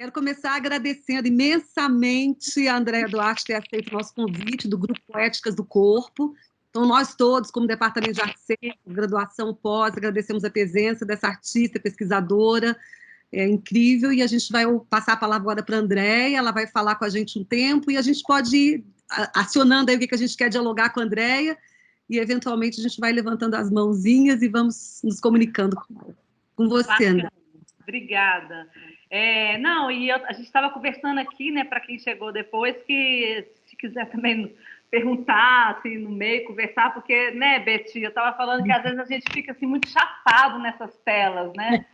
Quero começar agradecendo imensamente a Andréa Duarte ter aceito o nosso convite do Grupo Poéticas do Corpo. Então, nós todos, como Departamento de Arte Cênica, graduação pós, agradecemos a presença dessa artista, pesquisadora, incrível, e a gente vai passar a palavra agora para a Andréa, ela vai falar com a gente um tempo, e a gente pode ir acionando aí o que a gente quer dialogar com a Andréa, e eventualmente a gente vai levantando as mãozinhas e vamos nos comunicando com você, Andréa. Obrigada. Não, a gente estava conversando aqui, né, para quem chegou depois, que se quiser também perguntar, assim, no meio, conversar, porque, né, Betty, eu estava falando que às vezes a gente fica, assim, muito chapado nessas telas, né?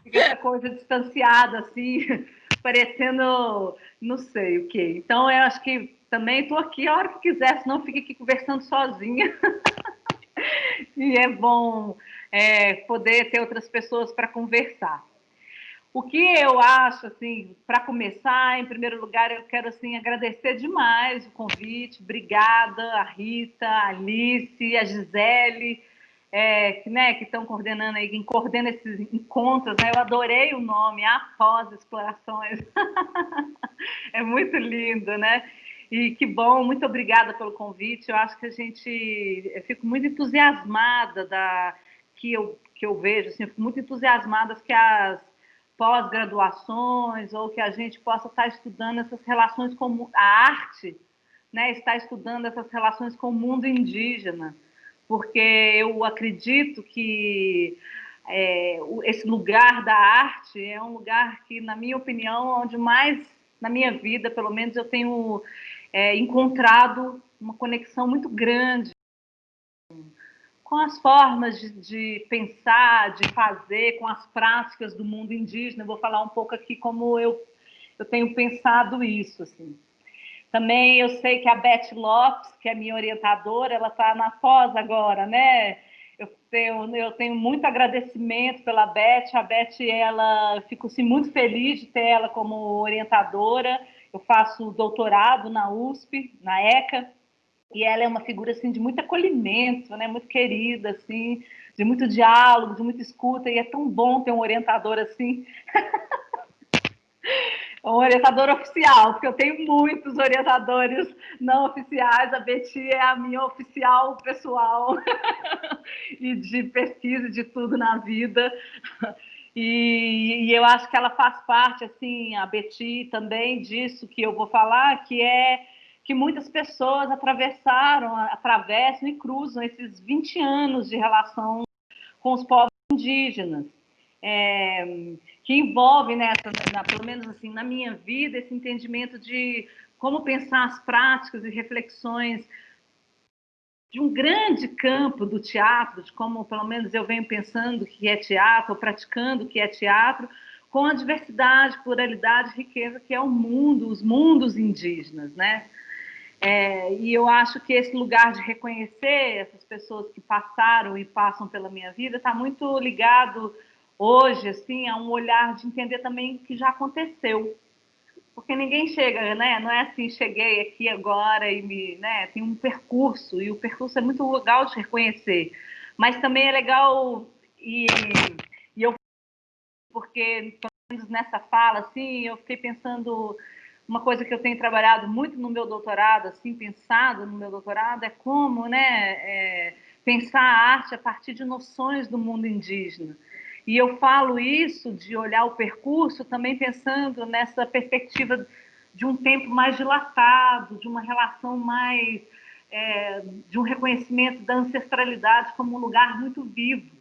Fica essa coisa distanciada, assim, parecendo não sei o quê. Então, eu acho que também estou aqui a hora que quiser, senão fico aqui conversando sozinha. E é bom poder ter outras pessoas para conversar. O que eu acho, assim, para começar, em primeiro lugar, eu quero, assim, agradecer demais o convite. Obrigada a Rita, a Alice, a Gisele, que estão coordenando aí, quem coordena esses encontros, né? Eu adorei o nome, Após Explorações. É muito lindo, né? E que bom, muito obrigada pelo convite. Eu acho que eu fico muito entusiasmada que eu vejo, assim, eu fico muito entusiasmada que as pós-graduações ou que a gente possa estar estudando essas relações com a arte, né? Estar estudando essas relações com o mundo indígena, porque eu acredito que esse lugar da arte é um lugar que, na minha opinião, onde mais, na minha vida, pelo menos, eu tenho encontrado uma conexão muito grande com as formas de pensar, de fazer, com as práticas do mundo indígena. Eu vou falar um pouco aqui como eu tenho pensado isso, assim. Também eu sei que a Beth Lopes, que é minha orientadora, ela está na pós agora, né? Eu tenho muito agradecimento pela Beth. A Beth, eu fico assim, muito feliz de ter ela como orientadora. Eu faço doutorado na USP, na ECA, e ela é uma figura assim de muito acolhimento, né? Muito querida, assim, de muito diálogo, de muita escuta, e é tão bom ter um orientador assim. Um orientador oficial, porque eu tenho muitos orientadores não oficiais, a Betty é a minha oficial pessoal e de pesquisa, de tudo na vida. E eu acho que ela faz parte, assim, a Betty também, disso que eu vou falar, que é que muitas pessoas atravessam e cruzam esses 20 anos de relação com os povos indígenas. Que envolve, pelo menos assim, na minha vida, esse entendimento de como pensar as práticas e reflexões de um grande campo do teatro, de como, pelo menos, eu venho pensando que é teatro, ou praticando que é teatro, com a diversidade, pluralidade, riqueza que é o mundo, os mundos indígenas, né? E eu acho que esse lugar de reconhecer essas pessoas que passaram e passam pela minha vida está muito ligado hoje, assim, a um olhar de entender também o que já aconteceu. Porque ninguém chega, né? Não é assim, cheguei aqui agora né? Tem um percurso, e o percurso é muito legal de reconhecer. Mas também é legal, e eu, porque, pelo menos nessa fala, assim, eu fiquei pensando, uma coisa que eu tenho trabalhado muito no meu doutorado, assim, pensado no meu doutorado, é como, né, pensar a arte a partir de noções do mundo indígena. E eu falo isso de olhar o percurso também pensando nessa perspectiva de um tempo mais dilatado, de uma relação mais, de um reconhecimento da ancestralidade como um lugar muito vivo.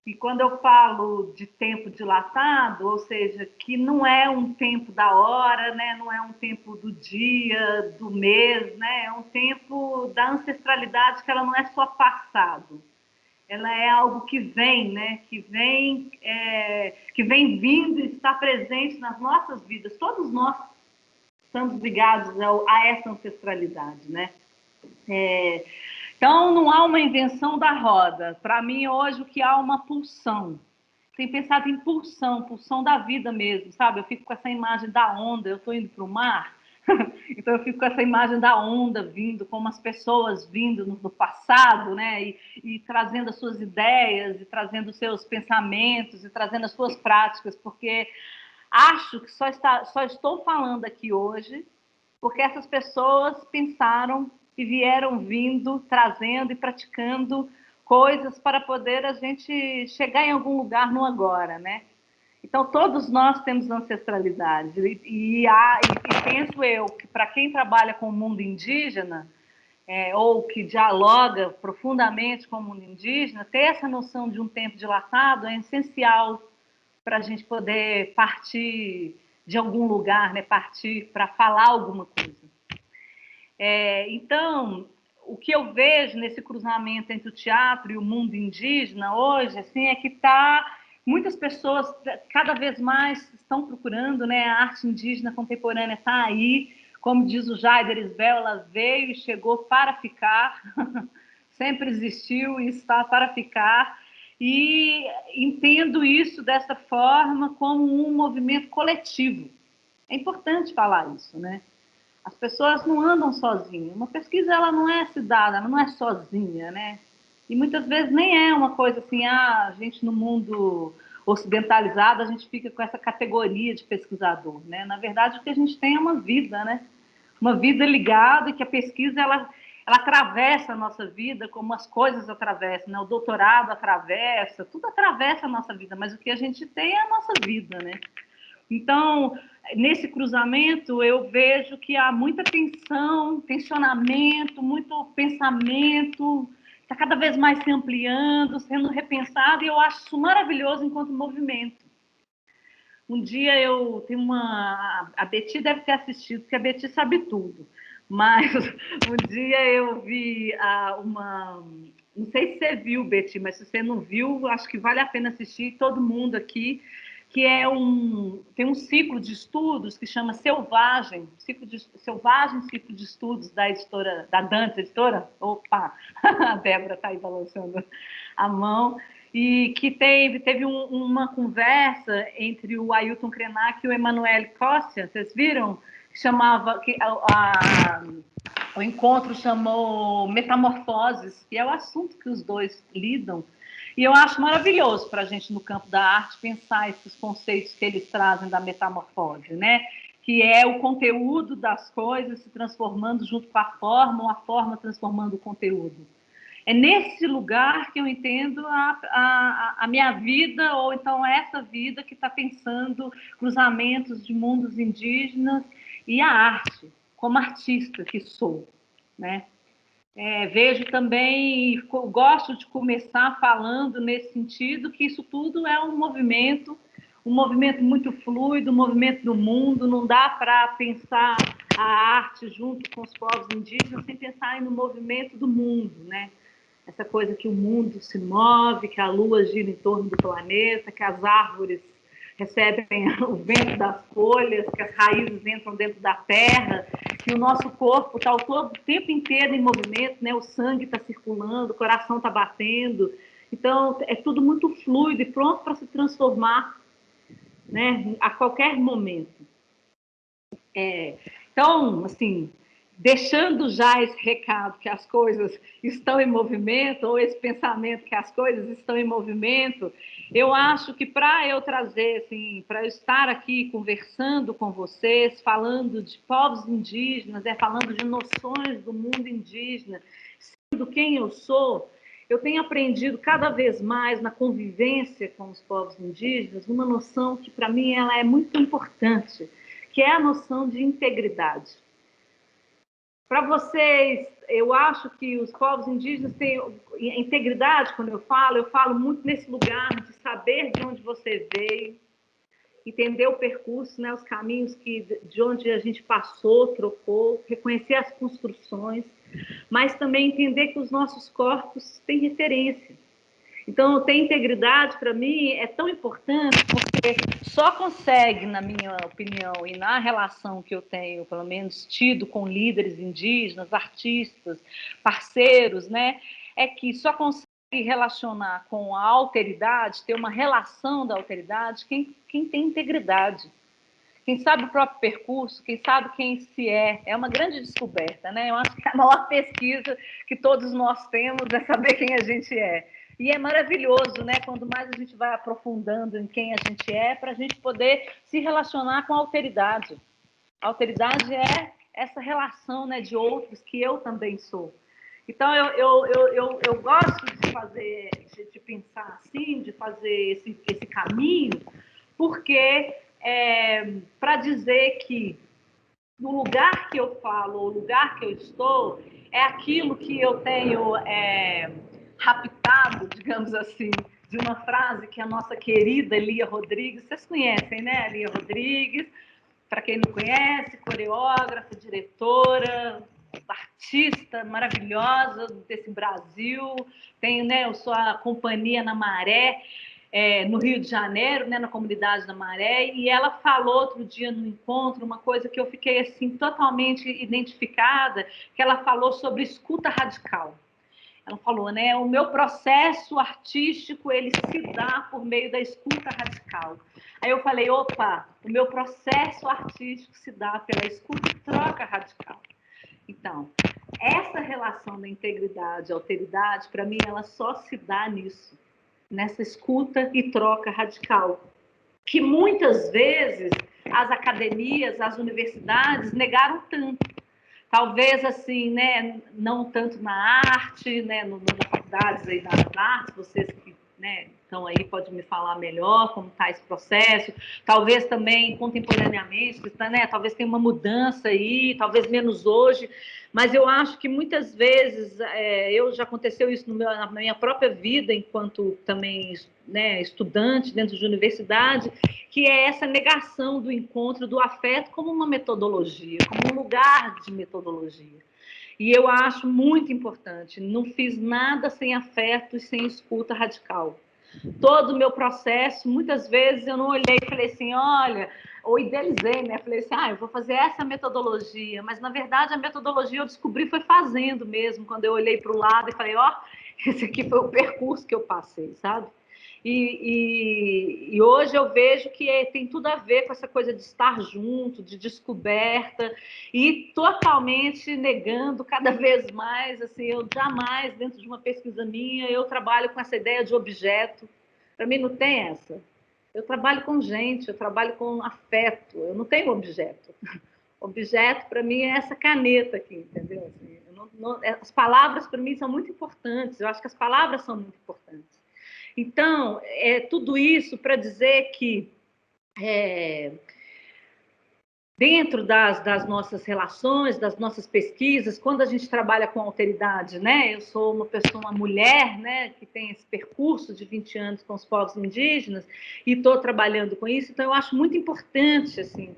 E quando eu falo de tempo dilatado, ou seja, que não é um tempo da hora, né? Não é um tempo do dia, do mês, né? É um tempo da ancestralidade, que ela não é só passado. Ela é algo que vem, né? Que vem vindo e está presente nas nossas vidas. Todos nós estamos ligados a essa ancestralidade, né? Então, não há uma invenção da roda. Para mim, hoje, o que há é uma pulsão. Tenho pensado em pulsão da vida mesmo, sabe? Eu fico com essa imagem da onda, eu estou indo para o mar, então eu fico com essa imagem da onda vindo, como as pessoas vindo no passado, né? E trazendo as suas ideias, e trazendo os seus pensamentos, e trazendo as suas práticas, porque Acho que só estou falando aqui hoje porque essas pessoas pensaram e vieram vindo, trazendo e praticando coisas para poder a gente chegar em algum lugar no agora, né? Então, todos nós temos ancestralidade. E penso eu que para quem trabalha com o mundo indígena, ou que dialoga profundamente com o mundo indígena, ter essa noção de um tempo dilatado é essencial para a gente poder partir de algum lugar, né? Partir para falar alguma coisa. Então, o que eu vejo nesse cruzamento entre o teatro e o mundo indígena hoje, assim, é que muitas pessoas cada vez mais estão procurando, né? A arte indígena contemporânea está aí, como diz o Jaider Isbel, ela veio e chegou para ficar, sempre existiu e está para ficar, e entendo isso dessa forma como um movimento coletivo. É importante falar isso, né? As pessoas não andam sozinhas. Uma pesquisa, ela não é dada, ela não é sozinha, né? E muitas vezes nem é uma coisa assim, a gente no mundo ocidentalizado, a gente fica com essa categoria de pesquisador, né? Na verdade, o que a gente tem é uma vida, né? Uma vida ligada, e que a pesquisa, ela atravessa a nossa vida como as coisas atravessam, né? O doutorado atravessa, tudo atravessa a nossa vida, mas o que a gente tem é a nossa vida, né? Então, nesse cruzamento, eu vejo que há muita tensão, tensionamento, muito pensamento, está cada vez mais se ampliando, sendo repensado, e eu acho isso maravilhoso enquanto movimento. Um dia eu tenho a Betty deve ter assistido, porque a Betty sabe tudo, mas um dia eu vi não sei se você viu, Betty, mas se você não viu, acho que vale a pena assistir, todo mundo aqui, que tem um ciclo de estudos que chama Selvagem, ciclo de estudos da editora, da Dante Editora. Opa, a Débora está aí balançando a mão. E que teve uma conversa entre o Ailton Krenak e o Emanuele Cossia, vocês viram? O encontro chamou Metamorfoses, que é o assunto que os dois lidam. E eu acho maravilhoso para a gente, no campo da arte, pensar esses conceitos que eles trazem da metamorfose, né? Que é o conteúdo das coisas se transformando junto com a forma, ou a forma transformando o conteúdo. É nesse lugar que eu entendo a minha vida, ou então essa vida que está pensando cruzamentos de mundos indígenas e a arte, como artista que sou, né? Vejo também, gosto de começar falando nesse sentido, que isso tudo é um movimento muito fluido, um movimento do mundo, não dá para pensar a arte junto com os povos indígenas sem pensar no movimento do mundo, né? Essa coisa que o mundo se move, que a lua gira em torno do planeta, que as árvores recebem o vento das folhas, que as raízes entram dentro da terra, que o nosso corpo está o tempo inteiro em movimento, né? O sangue está circulando, o coração está batendo. Então, é tudo muito fluido e pronto para se transformar, né? A qualquer momento. Então, assim, deixando já esse recado que as coisas estão em movimento, ou esse pensamento que as coisas estão em movimento, eu acho que para eu trazer, assim, para eu estar aqui conversando com vocês, falando de povos indígenas, falando de noções do mundo indígena, sendo quem eu sou, eu tenho aprendido cada vez mais na convivência com os povos indígenas uma noção que, para mim, ela é muito importante, que é a noção de integridade. Para vocês, eu acho que os povos indígenas têm integridade, quando eu falo muito nesse lugar de saber de onde você veio, entender o percurso, né, os caminhos de onde a gente passou, trocou, reconhecer as construções, mas também entender que os nossos corpos têm referência. Então, ter integridade, para mim, é tão importante, porque só consegue, na minha opinião, e na relação que eu tenho, pelo menos, tido com líderes indígenas, artistas, parceiros, né, é que só consegue relacionar com a alteridade, ter uma relação da alteridade, quem tem integridade. Quem sabe o próprio percurso, quem sabe quem se é uma grande descoberta, né? Eu acho que a maior pesquisa que todos nós temos é saber quem a gente é. E é maravilhoso, né? Quando mais a gente vai aprofundando em quem a gente é, para a gente poder se relacionar com a alteridade. A alteridade é essa relação, né, de outros que eu também sou. Então, eu gosto de fazer, de pensar assim, de fazer esse caminho, porque para dizer que no lugar que eu falo, o lugar que eu estou, é aquilo que eu tenho raptado, digamos assim, de uma frase que a nossa querida Lia Rodrigues, vocês conhecem, né, Lia Rodrigues? Para quem não conhece, coreógrafa, diretora, artista maravilhosa desse Brasil. Tenho, né, eu sou a Companhia na Maré, no Rio de Janeiro, né, na comunidade da Maré, e ela falou outro dia no encontro uma coisa que eu fiquei assim totalmente identificada, que ela falou sobre escuta radical. Ela falou, né, o meu processo artístico, ele se dá por meio da escuta radical. Aí eu falei, opa, o meu processo artístico se dá pela escuta e troca radical. Então, essa relação da integridade e alteridade, para mim, ela só se dá nisso, nessa escuta e troca radical, que muitas vezes as academias, as universidades negaram tanto. Talvez, assim, né, não tanto na arte, né, nas faculdades aí das artes, vocês que, né, estão aí podem me falar melhor como está esse processo, talvez também contemporaneamente, né, talvez tenha uma mudança aí, talvez menos hoje, mas eu acho que muitas vezes, já aconteceu isso na minha própria vida, enquanto também, né, estudante dentro de universidade, que é essa negação do encontro, do afeto como uma metodologia, como um lugar de metodologia. E eu acho muito importante, não fiz nada sem afeto e sem escuta radical. Todo o meu processo, muitas vezes eu não olhei e falei assim, olha, ou idealizei, né? Falei assim, eu vou fazer essa metodologia, mas na verdade a metodologia eu descobri foi fazendo mesmo, quando eu olhei para o lado e falei, esse aqui foi o percurso que eu passei, sabe? E hoje eu vejo que tem tudo a ver com essa coisa de estar junto, de descoberta, e totalmente negando cada vez mais, assim, eu jamais, dentro de uma pesquisa minha, eu trabalho com essa ideia de objeto. Para mim não tem essa. Eu trabalho com gente, eu trabalho com afeto, eu não tenho objeto. Objeto, para mim, é essa caneta aqui, entendeu? Assim, as palavras, para mim, são muito importantes, eu acho que as palavras são muito importantes. Então, tudo isso para dizer que dentro das nossas relações, das nossas pesquisas, quando a gente trabalha com alteridade, né? Eu sou uma mulher, né, que tem esse percurso de 20 anos com os povos indígenas e estou trabalhando com isso, então eu acho muito importante assim,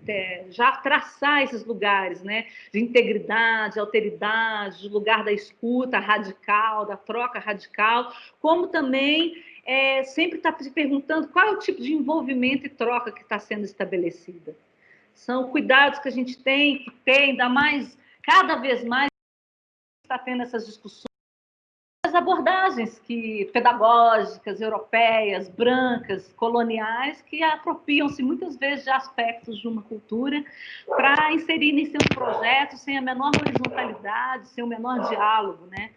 já traçar esses lugares, né, de integridade, alteridade, de lugar da escuta radical, da troca radical, como também sempre está se perguntando qual é o tipo de envolvimento e troca que está sendo estabelecida. São cuidados que a gente tem que ter, ainda mais, cada vez mais, está tendo essas discussões, as abordagens pedagógicas, europeias, brancas, coloniais, que apropriam-se muitas vezes de aspectos de uma cultura para inserir em seus projetos sem a menor horizontalidade, sem o menor diálogo, né?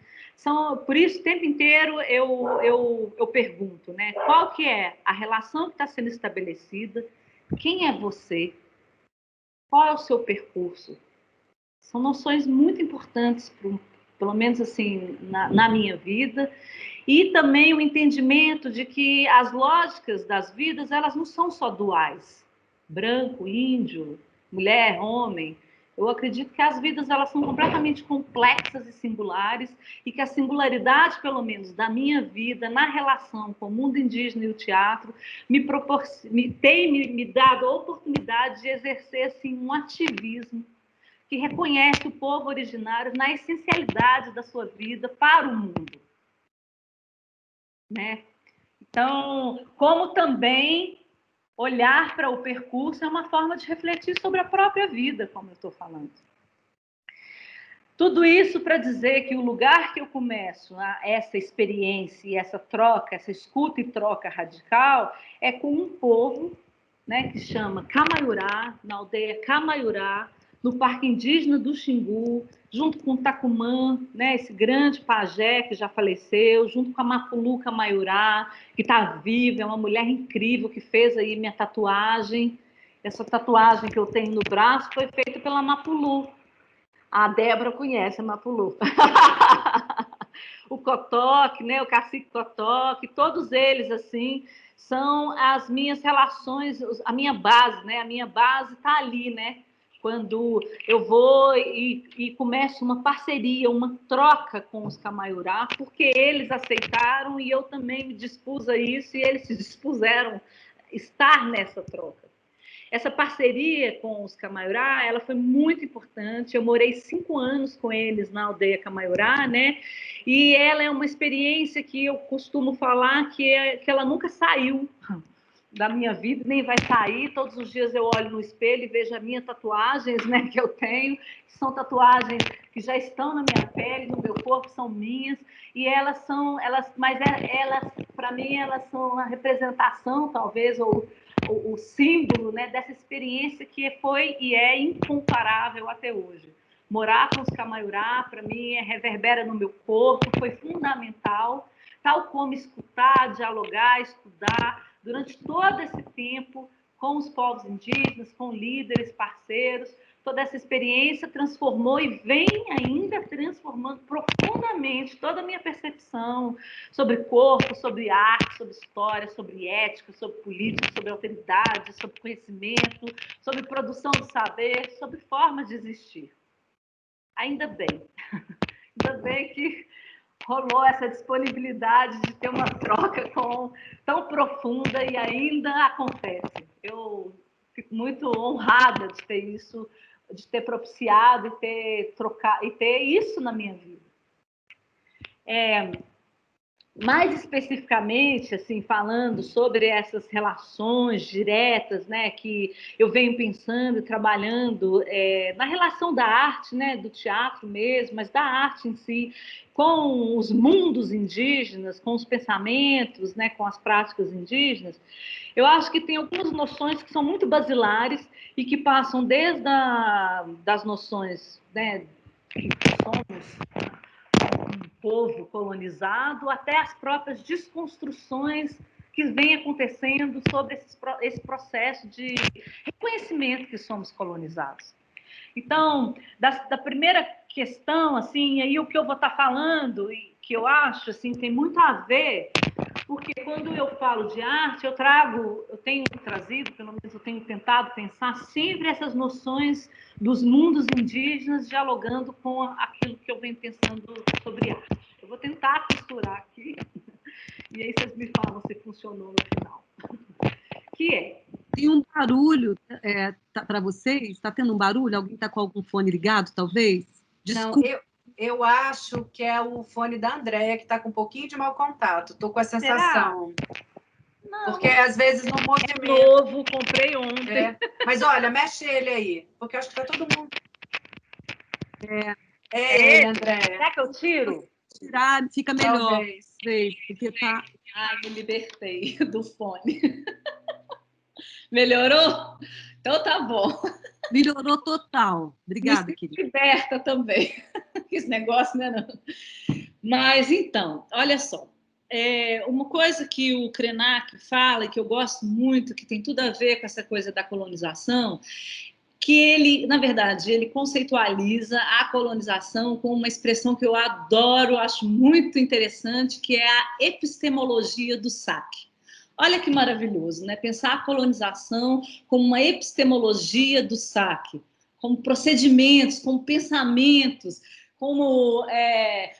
Por isso, o tempo inteiro eu pergunto, né? Qual que é a relação que está sendo estabelecida? Quem é você? Qual é o seu percurso? São noções muito importantes, pelo menos assim, na minha vida, e também o entendimento de que as lógicas das vidas, elas não são só duais, branco, índio, mulher, homem. Eu acredito que as vidas elas são completamente complexas e singulares, e que a singularidade, pelo menos, da minha vida, na relação com o mundo indígena e o teatro, tem me dado a oportunidade de exercer assim, um ativismo que reconhece o povo originário na essencialidade da sua vida para o mundo. Né? Então, como também olhar para o percurso é uma forma de refletir sobre a própria vida, como eu estou falando. Tudo isso para dizer que o lugar que eu começo essa experiência, essa troca, essa escuta e troca radical, é com um povo, né, que chama Camaiurá, na aldeia Camaiurá, no Parque Indígena do Xingu, junto com o Tacumã, né, esse grande pajé que já faleceu, junto com a Mapuluca Maiorá, que está viva, é uma mulher incrível que fez aí minha tatuagem. Essa tatuagem que eu tenho no braço foi feita pela Mapulu. A Débora conhece a Mapulu. O Cotoque, né, o Cacique Cotoque, todos eles, assim, são as minhas relações, a minha base, né? A minha base está ali, né? Quando eu vou e começo uma parceria, uma troca com os Camaiurá, porque eles aceitaram e eu também me dispus a isso e eles se dispuseram a estar nessa troca. Essa parceria com os Camaiurá, ela foi muito importante. Eu morei 5 anos com eles na aldeia Camaiurá, né? E ela é uma experiência que eu costumo falar que ela nunca saiu da minha vida, nem vai sair. Todos os dias eu olho no espelho e vejo as minhas tatuagens, né, que eu tenho, que são tatuagens que já estão na minha pele, no meu corpo, são minhas, e elas são, mas elas, para mim, elas são a representação, talvez, ou o símbolo, né, dessa experiência que foi e é incomparável até hoje. Morar com os Camaiurá, para mim, reverbera no meu corpo, foi fundamental, tal como escutar, dialogar, estudar, durante todo esse tempo, com os povos indígenas, com líderes, parceiros, toda essa experiência transformou e vem ainda transformando profundamente toda a minha percepção sobre corpo, sobre arte, sobre história, sobre ética, sobre política, sobre autoridade, sobre conhecimento, sobre produção de saber, sobre formas de existir. Ainda bem que rolou essa disponibilidade de ter uma troca tão profunda e ainda acontece. Eu fico muito honrada de ter isso, de ter propiciado e ter isso na minha vida. Mais especificamente, assim, falando sobre essas relações diretas, né, que eu venho pensando e trabalhando na relação da arte, né, do teatro mesmo, mas da arte em si, com os mundos indígenas, com os pensamentos, né, com as práticas indígenas, eu acho que tem algumas noções que são muito basilares e que passam desde das noções, né, que somos um povo colonizado, até as próprias desconstruções que vêm acontecendo sobre esse processo de reconhecimento que somos colonizados. Então, da primeira questão, assim, aí o que eu vou estar falando, e que eu acho, assim, tem muito a ver, porque quando eu falo de arte, eu tenho trazido, pelo menos eu tenho tentado pensar sempre essas noções dos mundos indígenas dialogando com aquilo que eu venho pensando sobre arte. Eu vou tentar costurar aqui, e aí vocês me falam se funcionou no final. Tem um barulho para vocês? Está tendo um barulho? Alguém está com algum fone ligado, talvez? Desculpa. Não, eu acho que é o fone da Andréia, que está com um pouquinho de mau contato. Estou com a sensação. Não, porque às vezes no movimento. É novo, comprei ontem. Mas olha, mexe ele aí, porque eu acho que está todo mundo. Ele, Andréia. Será que eu tiro? Tirar, fica melhor. Talvez. Porque tá. Ai, me libertei do fone. Melhorou? Então tá bom. Melhorou total. Obrigada, querida. Liberta também. Esse negócio, né? Não. Mas, então, olha só. Uma coisa que o Krenak fala, e que eu gosto muito, que tem tudo a ver com essa coisa da colonização, que ele, na verdade, ele conceitualiza a colonização com uma expressão que eu adoro, acho muito interessante, que é a epistemologia do saque. Olha que maravilhoso, né? Pensar a colonização como uma epistemologia do saque, como procedimentos, como pensamentos, como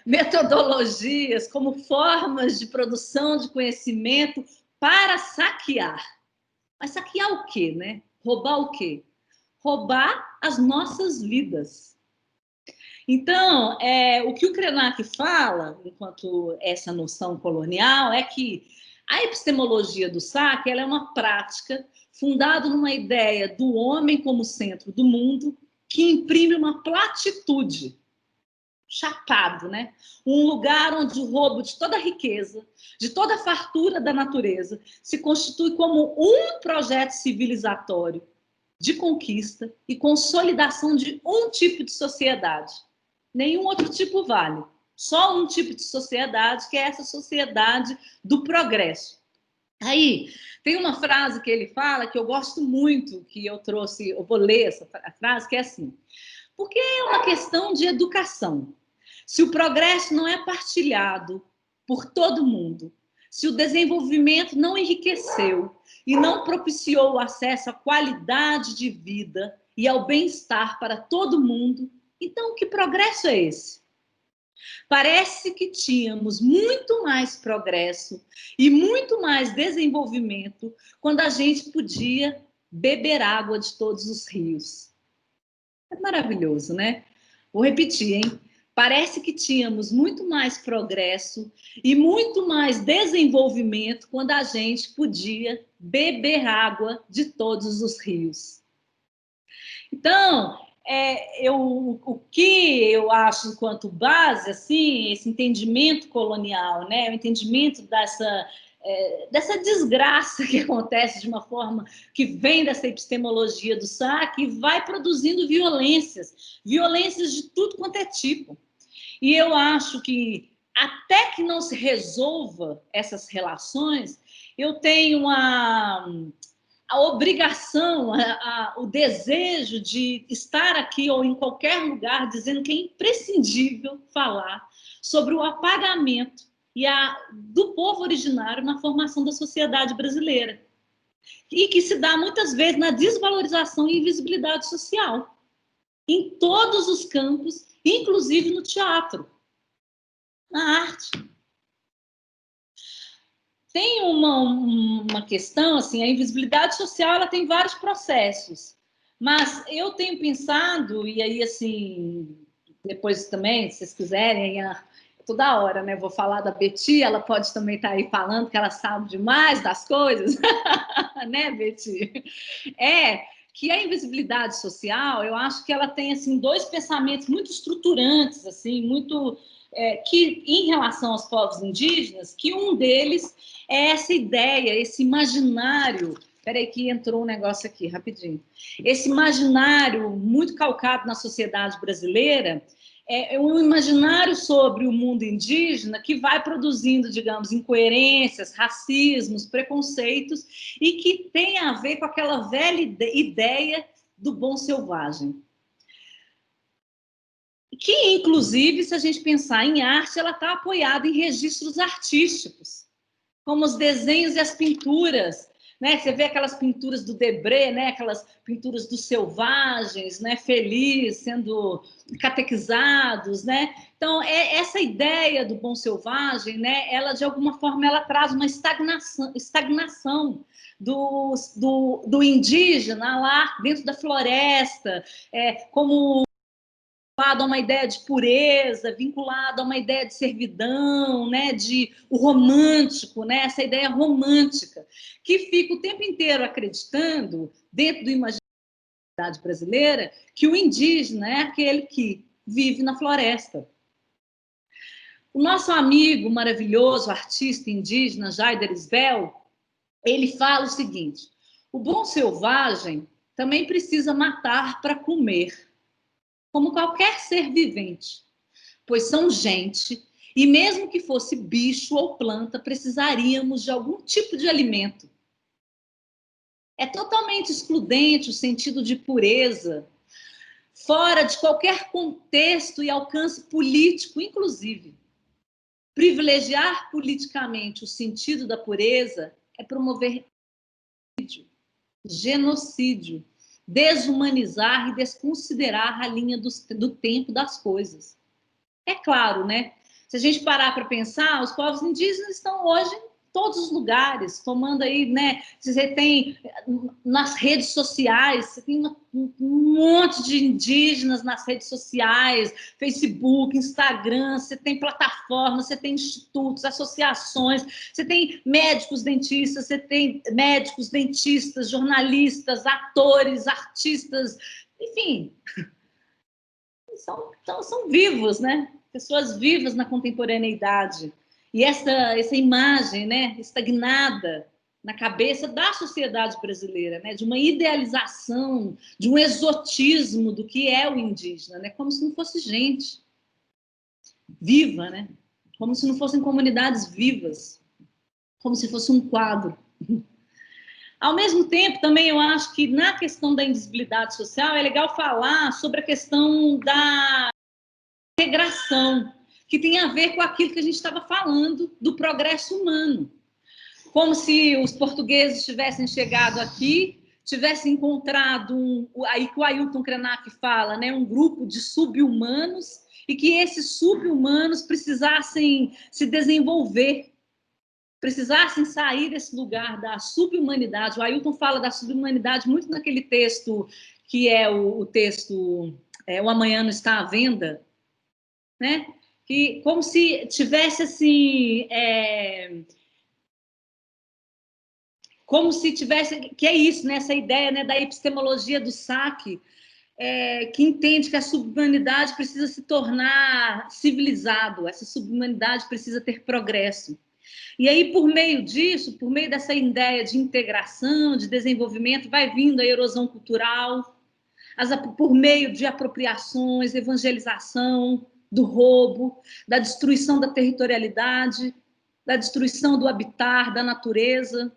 metodologias, como formas de produção de conhecimento para saquear. Mas saquear o quê, né? Roubar o quê? Roubar as nossas vidas. Então, o que o Krenak fala, enquanto essa noção colonial, é que a epistemologia do saque ela é uma prática fundada numa ideia do homem como centro do mundo que imprime uma platitude, chapado, né? Um lugar onde o roubo de toda a riqueza, de toda a fartura da natureza, se constitui como um projeto civilizatório de conquista e consolidação de um tipo de sociedade. Nenhum outro tipo vale. Só um tipo de sociedade, que é essa sociedade do progresso. Aí, tem uma frase que ele fala que eu gosto muito, que eu trouxe, eu vou ler essa frase, que é assim: porque é uma questão de educação. Se o progresso não é partilhado por todo mundo, se o desenvolvimento não enriqueceu e não propiciou o acesso à qualidade de vida e ao bem-estar para todo mundo, então que progresso é esse? Parece que tínhamos muito mais progresso e muito mais desenvolvimento quando a gente podia beber água de todos os rios. É maravilhoso, né? Vou repetir, hein? Parece que tínhamos muito mais progresso e muito mais desenvolvimento quando a gente podia beber água de todos os rios. Então, o que eu acho enquanto base, assim, esse entendimento colonial, né? O entendimento dessa desgraça que acontece de uma forma que vem dessa epistemologia do saque e vai produzindo violências de tudo quanto é tipo. E eu acho que até que não se resolva essas relações, eu tenho a obrigação, o desejo de estar aqui ou em qualquer lugar dizendo que é imprescindível falar sobre o apagamento do povo originário na formação da sociedade brasileira. E que se dá muitas vezes na desvalorização e invisibilidade social, em todos os campos, inclusive no teatro, na arte. Tem uma questão, assim, a invisibilidade social ela tem vários processos, mas eu tenho pensado, e aí, assim, depois também, se vocês quiserem, toda hora, né, vou falar da Betty, ela pode também estar aí falando que ela sabe demais das coisas, né, Betty? Que a invisibilidade social, eu acho que ela tem, assim, dois pensamentos muito estruturantes, assim, muito... que em relação aos povos indígenas, que um deles é essa ideia, esse imaginário. Espera aí que entrou um negócio aqui, rapidinho. Esse imaginário muito calcado na sociedade brasileira, é um imaginário sobre o mundo indígena que vai produzindo, digamos, incoerências, racismos, preconceitos, e que tem a ver com aquela velha ideia do bom selvagem. Que, inclusive, se a gente pensar em arte, ela está apoiada em registros artísticos, como os desenhos e as pinturas, né? Você vê aquelas pinturas do Debré, né? Aquelas pinturas dos selvagens, né? Felizes, sendo catequizados, né? Então, essa ideia do bom selvagem, né? Ela, de alguma forma, ela traz uma estagnação do indígena lá dentro da floresta, como vinculado a uma ideia de pureza, vinculado a uma ideia de servidão, né, o romântico, né, essa ideia romântica, que fica o tempo inteiro acreditando, dentro do imaginário brasileira, que o indígena é aquele que vive na floresta. O nosso amigo maravilhoso, artista indígena, Jaider Isbel, ele fala o seguinte: o bom selvagem também precisa matar para comer, como qualquer ser vivente, pois são gente, e mesmo que fosse bicho ou planta, precisaríamos de algum tipo de alimento. É totalmente excludente o sentido de pureza, fora de qualquer contexto e alcance político, inclusive. Privilegiar politicamente o sentido da pureza é promover genocídio, desumanizar e desconsiderar a linha do tempo das coisas. É claro, né? Se a gente parar para pensar, os povos indígenas estão hoje em todos os lugares, tomando aí, né? Você tem nas redes sociais, você tem um monte de indígenas nas redes sociais, Facebook, Instagram, você tem plataformas, você tem institutos, associações, você tem médicos dentistas, você tem médicos dentistas, jornalistas, atores, artistas, enfim, são vivos, né? Pessoas vivas na contemporaneidade. E essa imagem, né, estagnada na cabeça da sociedade brasileira, né? De uma idealização, de um exotismo do que é o indígena, né? Como se não fosse gente viva, né? Como se não fossem comunidades vivas, como se fosse um quadro. Ao mesmo tempo, também eu acho que na questão da invisibilidade social é legal falar sobre a questão da integração, que tem a ver com aquilo que a gente estava falando do progresso humano. Como se os portugueses tivessem chegado aqui, tivessem encontrado, aí que o Ailton Krenak fala, né, um grupo de sub-humanos, e que esses sub-humanos precisassem se desenvolver, precisassem sair desse lugar da sub-humanidade. O Ailton fala da sub-humanidade muito naquele texto que é o texto O Amanhã Não Está à Venda, né? Que, como se tivesse assim... como se tivesse... Que é isso, né? Essa ideia, né, da epistemologia do saque, que entende que a subhumanidade precisa se tornar civilizado, essa subhumanidade precisa ter progresso. E aí, por meio disso, por meio dessa ideia de integração, de desenvolvimento, vai vindo a erosão cultural, por meio de apropriações, evangelização, do roubo, da destruição da territorialidade, da destruição do habitat, da natureza.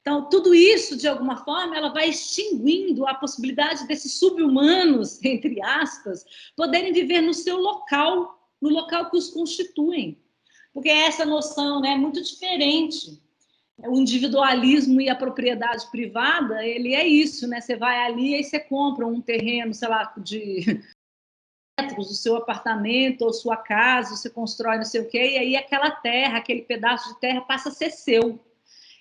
Então, tudo isso, de alguma forma, ela vai extinguindo a possibilidade desses sub-humanos, entre aspas, poderem viver no seu local, no local que os constituem. Porque essa noção, né, é muito diferente. O individualismo e a propriedade privada, ele é isso, né? Você vai ali e você compra um terreno, sei lá, de metros, o seu apartamento ou sua casa, você constrói não sei o quê, e aí aquela terra, aquele pedaço de terra passa a ser seu.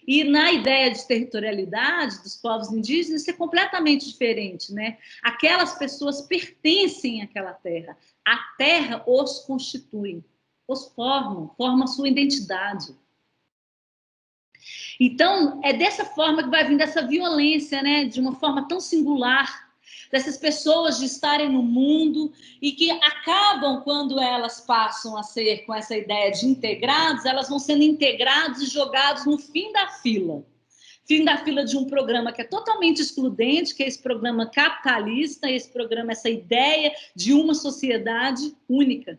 E na ideia de territorialidade dos povos indígenas, isso é completamente diferente, né? Aquelas pessoas pertencem àquela terra. A terra os constitui, os formam a sua identidade. Então, é dessa forma que vai vindo essa violência, né? De uma forma tão singular, dessas pessoas de estarem no mundo e que acabam, quando elas passam a ser com essa ideia de integrados, elas vão sendo integrados e jogados no fim da fila de um programa que é totalmente excludente, que é esse programa capitalista, esse programa, essa ideia de uma sociedade única.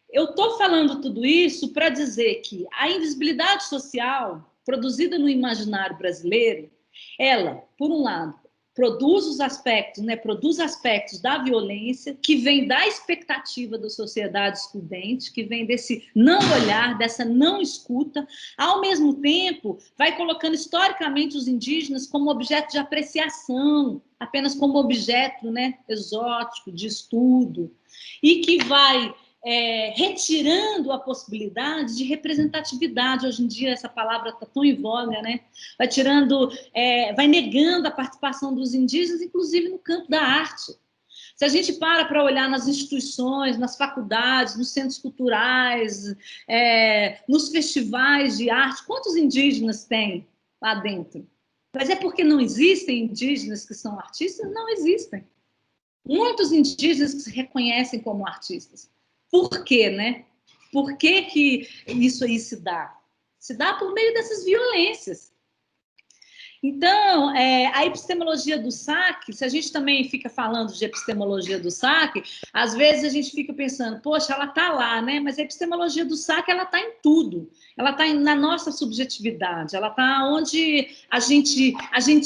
Eu estou falando tudo isso para dizer que a invisibilidade social produzida no imaginário brasileiro, ela, por um lado, produz os aspectos, né, produz aspectos da violência que vem da expectativa da sociedade excludente, que vem desse não olhar, dessa não escuta, ao mesmo tempo vai colocando historicamente os indígenas como objeto de apreciação, apenas como objeto, né, exótico, de estudo, e que vai retirando a possibilidade de representatividade. Hoje em dia essa palavra está tão em voga, né? Vai tirando, vai negando a participação dos indígenas, inclusive no campo da arte. Se a gente para olhar nas instituições, nas faculdades, nos centros culturais, nos festivais de arte, quantos indígenas tem lá dentro? Mas é porque não existem indígenas que são artistas? Não existem. Muitos indígenas que se reconhecem como artistas. Por quê, né? Por que que isso aí se dá? Se dá por meio dessas violências. Então, a epistemologia do saque, se a gente também fica falando de epistemologia do saque, às vezes a gente fica pensando, poxa, ela está lá, né? Mas a epistemologia do saque, ela está em tudo. Ela está na nossa subjetividade, ela está onde a gente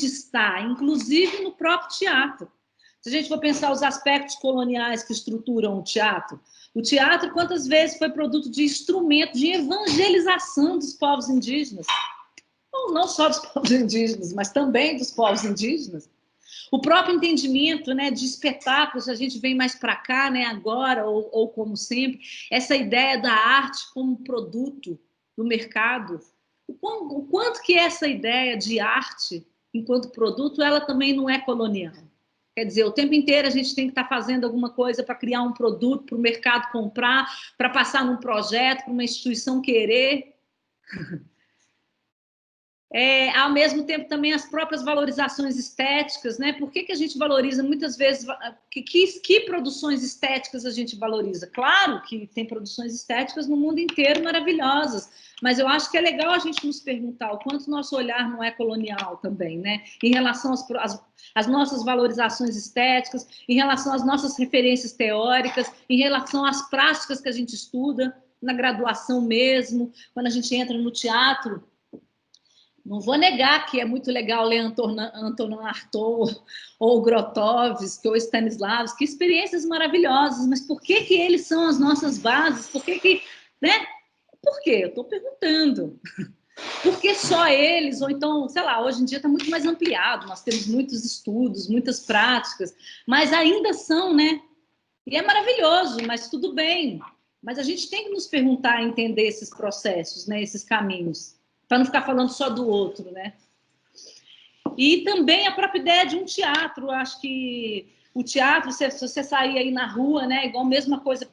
está, inclusive no próprio teatro. Se a gente for pensar os aspectos coloniais que estruturam o teatro quantas vezes foi produto de instrumento de evangelização dos povos indígenas? Não só dos povos indígenas, mas também dos povos indígenas. O próprio entendimento, né, de espetáculos, a gente vem mais para cá, né, agora, ou como sempre, essa ideia da arte como produto do mercado. O quanto que essa ideia de arte enquanto produto, ela também não é colonial. Quer dizer, o tempo inteiro a gente tem que estar fazendo alguma coisa para criar um produto, para o mercado comprar, para passar num projeto, para uma instituição querer. Ao mesmo tempo também as próprias valorizações estéticas, né? Por que a gente valoriza muitas vezes, que produções estéticas a gente valoriza? Claro que tem produções estéticas no mundo inteiro maravilhosas, mas eu acho que é legal a gente nos perguntar o quanto nosso olhar não é colonial também, né? Em relação às nossas valorizações estéticas, em relação às nossas referências teóricas, em relação às práticas que a gente estuda, na graduação mesmo, quando a gente entra no teatro. Não vou negar que é muito legal ler Antonin Artaud, ou Grotowski, ou Stanislavski, experiências maravilhosas, mas por que eles são as nossas bases? Por que, né? Por quê? Eu estou perguntando. Por que só eles? Ou então, sei lá, hoje em dia está muito mais ampliado, nós temos muitos estudos, muitas práticas, mas ainda são, né? E é maravilhoso, mas tudo bem. Mas a gente tem que nos perguntar, entender esses processos, né? Esses caminhos, para não ficar falando só do outro, né? E também a própria ideia de um teatro. Eu acho que o teatro, se você sair aí na rua, né, igual a mesma coisa,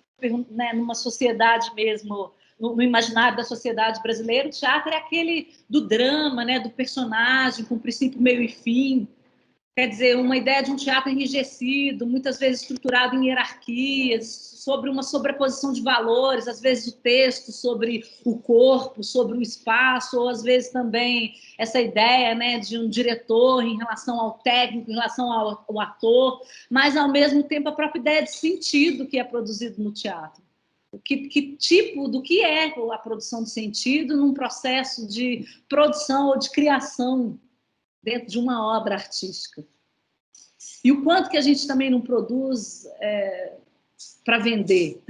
né, numa sociedade mesmo, no imaginário da sociedade brasileira, o teatro é aquele do drama, né, do personagem, com princípio, meio e fim. Quer dizer, uma ideia de um teatro enrijecido, muitas vezes estruturado em hierarquias, sobre uma sobreposição de valores, às vezes o texto sobre o corpo, sobre o espaço, ou às vezes também essa ideia, né, de um diretor em relação ao técnico, em relação ao ator, mas ao mesmo tempo a própria ideia de sentido que é produzido no teatro. Do que é a produção de sentido num processo de produção ou de criação dentro de uma obra artística. E o quanto que a gente também não produz para vender.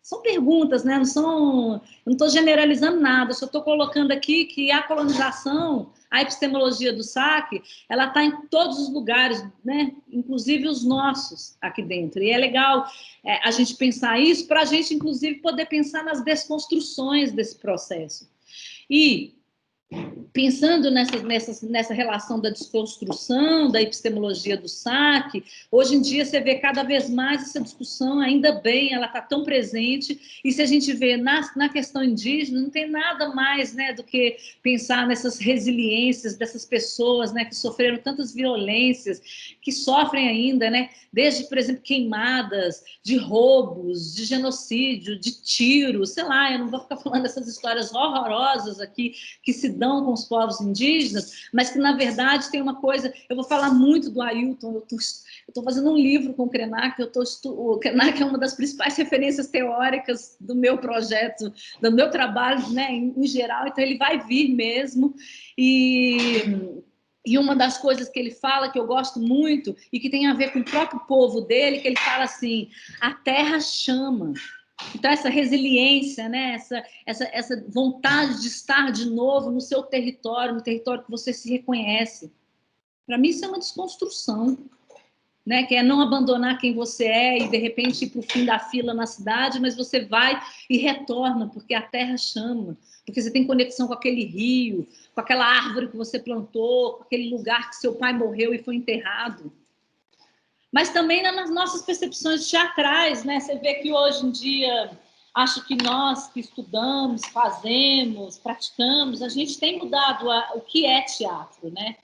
São perguntas, né? Eu não estou generalizando nada, só estou colocando aqui que a colonização, a epistemologia do saque, ela está em todos os lugares, né? Inclusive os nossos aqui dentro. E é legal a gente pensar isso para a gente, inclusive, poder pensar nas desconstruções desse processo. E pensando nessa relação da desconstrução, da epistemologia do saque, hoje em dia você vê cada vez mais essa discussão, ainda bem, ela está tão presente, e se a gente vê na questão indígena, não tem nada mais, né, do que pensar nessas resiliências dessas pessoas, né, que sofreram tantas violências, que sofrem ainda, né, desde, por exemplo, queimadas, de roubos, de genocídio, de tiros, sei lá, eu não vou ficar falando dessas histórias horrorosas aqui, que se dão com os povos indígenas, mas que, na verdade, tem uma coisa... Eu vou falar muito do Ailton, eu estou fazendo um livro com o Krenak, o Krenak é uma das principais referências teóricas do meu projeto, do meu trabalho, né, em geral, então ele vai vir mesmo, e uma das coisas que ele fala, que eu gosto muito, e que tem a ver com o próprio povo dele, que ele fala assim, a terra chama. Então, essa resiliência, né? essa vontade de estar de novo no seu território, no território que você se reconhece. Para mim, isso é uma desconstrução, né? Que é não abandonar quem você é e, de repente, ir para o fim da fila na cidade, mas você vai e retorna, porque a terra chama, porque você tem conexão com aquele rio, com aquela árvore que você plantou, com aquele lugar que seu pai morreu e foi enterrado. Mas também nas nossas percepções teatrais, né? Você vê que hoje em dia, acho que nós que estudamos, fazemos, praticamos, a gente tem mudado o que é teatro, né?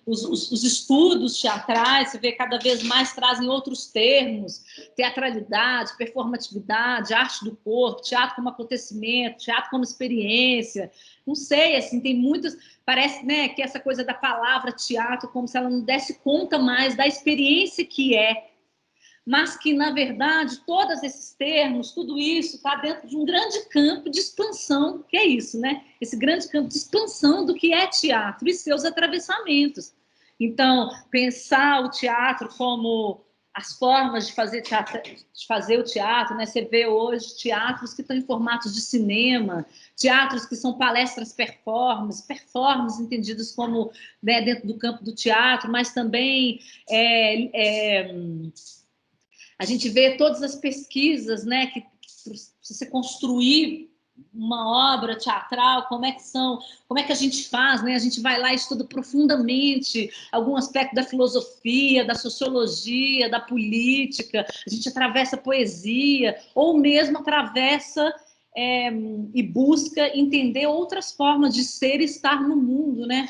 Os estudos teatrais, você vê, cada vez mais trazem outros termos, teatralidade, performatividade, arte do corpo, teatro como acontecimento, teatro como experiência. Não sei, assim, tem muitas... Parece, né, que essa coisa da palavra teatro, como se ela não desse conta mais da experiência que é, mas que, na verdade, todos esses termos, tudo isso está dentro de um grande campo de expansão, que é isso, né? Esse grande campo de expansão do que é teatro e seus atravessamentos. Então, pensar o teatro como as formas de fazer o teatro, né? Você vê hoje teatros que estão em formatos de cinema, teatros que são palestras performances entendidos como, né, dentro do campo do teatro, mas também a gente vê todas as pesquisas, né, que você construir uma obra teatral, como é que a gente faz, né? A gente vai lá e estuda profundamente algum aspecto da filosofia, da sociologia, da política, a gente atravessa a poesia, ou mesmo atravessa e busca entender outras formas de ser e estar no mundo, né?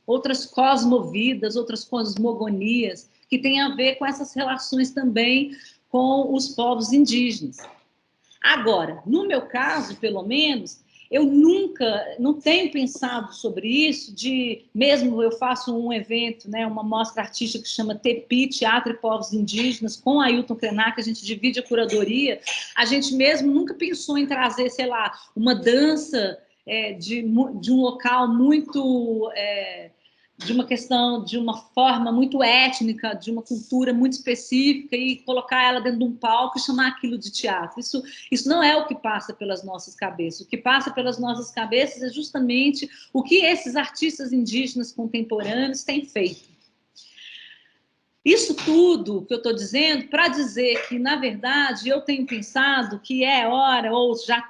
Outras cosmovidas, outras cosmogonias, que tem a ver com essas relações também com os povos indígenas. Agora, no meu caso, pelo menos, eu não tenho pensado sobre isso, mesmo eu faço um evento, né, uma mostra artística que chama Tepi, Teatro e Povos Indígenas, com Ailton Krenak, a gente divide a curadoria, a gente mesmo nunca pensou em trazer, sei lá, uma dança de um local muito... de uma questão, de uma forma muito étnica, de uma cultura muito específica e colocar ela dentro de um palco e chamar aquilo de teatro. Isso não é o que passa pelas nossas cabeças. O que passa pelas nossas cabeças é justamente o que esses artistas indígenas contemporâneos têm feito. Isso tudo que eu estou dizendo para dizer que, na verdade, eu tenho pensado que é hora, ou já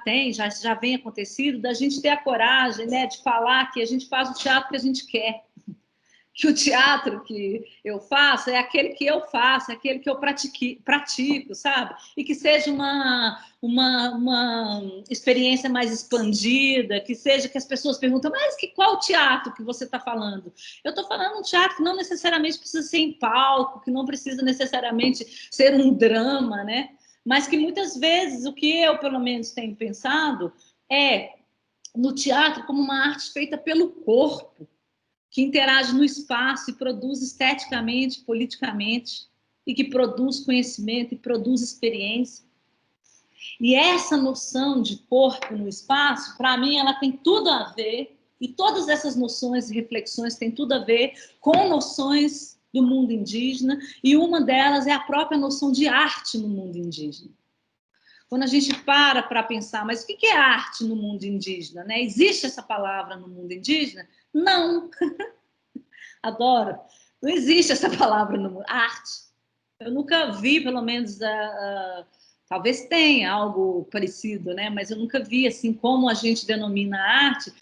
vem acontecido, da gente ter a coragem, né, de falar que a gente faz o teatro que a gente quer. Que o teatro que eu faço é aquele que eu faço, é aquele que eu pratico, sabe? E que seja uma experiência mais expandida, que seja que as pessoas perguntam, mas qual teatro que você está falando? Eu estou falando um teatro que não necessariamente precisa ser em palco, que não precisa necessariamente ser um drama, né? Mas que muitas vezes o que eu, pelo menos, tenho pensado é no teatro como uma arte feita pelo corpo, que interage no espaço e produz esteticamente, politicamente, e que produz conhecimento e produz experiência. E essa noção de corpo no espaço, para mim, ela tem tudo a ver, e todas essas noções e reflexões têm tudo a ver com noções do mundo indígena, e uma delas é a própria noção de arte no mundo indígena. Quando a gente para pensar, mas o que é arte no mundo indígena? Né? Existe essa palavra no mundo indígena? Não. Adoro. Não existe essa palavra no mundo. Arte. Eu nunca vi, pelo menos, talvez tenha algo parecido, né? Mas eu nunca vi, assim, como a gente denomina arte,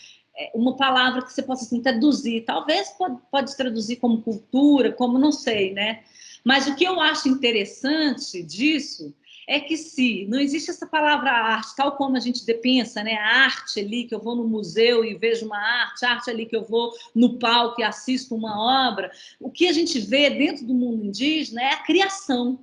uma palavra que você possa assim, traduzir. Talvez pode traduzir como cultura, como não sei, né? Mas o que eu acho interessante disso é que se não existe essa palavra arte, tal como a gente pensa, né? A arte ali, que eu vou no museu e vejo uma arte ali que eu vou no palco e assisto uma obra, o que a gente vê dentro do mundo indígena é a criação.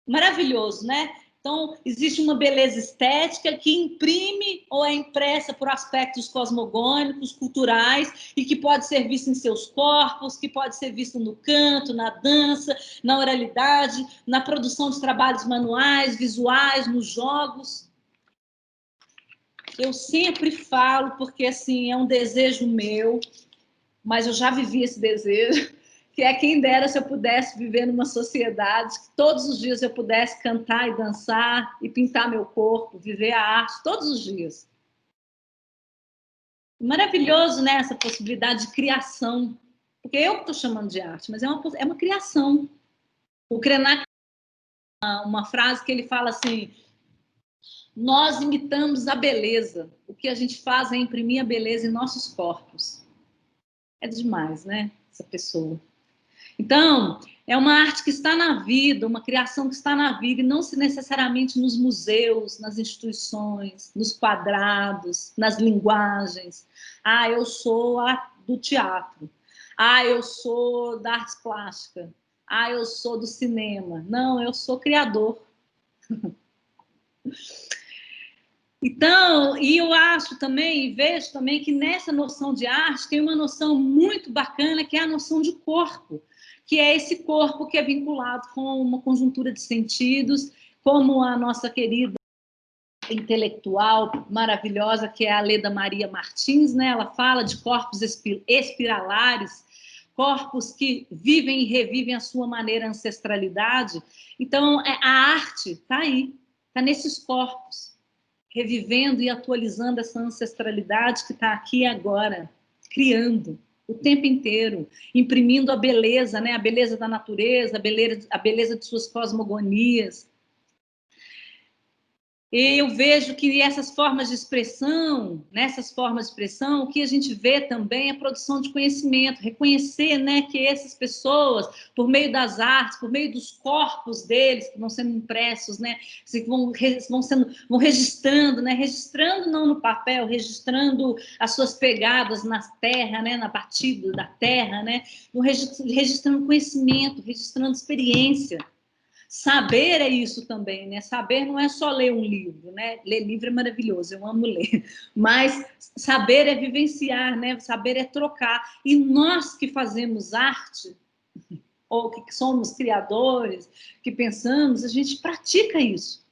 Maravilhoso, né? Então, existe uma beleza estética que imprime ou é impressa por aspectos cosmogônicos, culturais, e que pode ser vista em seus corpos, que pode ser vista no canto, na dança, na oralidade, na produção de trabalhos manuais, visuais, nos jogos. Eu sempre falo, porque assim, é um desejo meu, mas eu já vivi esse desejo, que é quem dera se eu pudesse viver numa sociedade que todos os dias eu pudesse cantar e dançar e pintar meu corpo, viver a arte todos os dias. Maravilhoso, né, essa possibilidade de criação, porque eu estou chamando de arte, mas é uma criação. O Krenak, uma frase que ele fala assim, nós imitamos a beleza, o que a gente faz é imprimir a beleza em nossos corpos. É demais, né, essa pessoa. Então, é uma arte que está na vida, uma criação que está na vida, e não se necessariamente nos museus, nas instituições, nos quadrados, nas linguagens. Ah, eu sou do teatro. Ah, eu sou da arte plástica. Ah, eu sou do cinema. Não, eu sou criador. Então, e eu acho também, e vejo também que nessa noção de arte tem uma noção muito bacana, que é a noção de corpo, que é esse corpo que é vinculado com uma conjuntura de sentidos, como a nossa querida intelectual maravilhosa, que é a Leda Maria Martins, né? Ela fala de corpos espiralares, corpos que vivem e revivem a sua maneira ancestralidade. Então, a arte está aí, está nesses corpos, revivendo e atualizando essa ancestralidade que está aqui agora, criando o tempo inteiro, imprimindo a beleza, né? A beleza da natureza, a beleza de suas cosmogonias. E eu vejo que essas formas de expressão, nessas formas de expressão, o que a gente vê também é a produção de conhecimento, reconhecer, né, que essas pessoas, por meio das artes, por meio dos corpos deles, que vão sendo impressos, né, que vão registrando, né, registrando não no papel, registrando as suas pegadas na terra, né, na batida da terra, né, vão registrando conhecimento, registrando experiência. Saber é isso também, né? Saber não é só ler um livro, né? Ler livro é maravilhoso, eu amo ler. Mas saber é vivenciar, né? Saber é trocar. E nós que fazemos arte, ou que somos criadores, que pensamos, a gente pratica isso.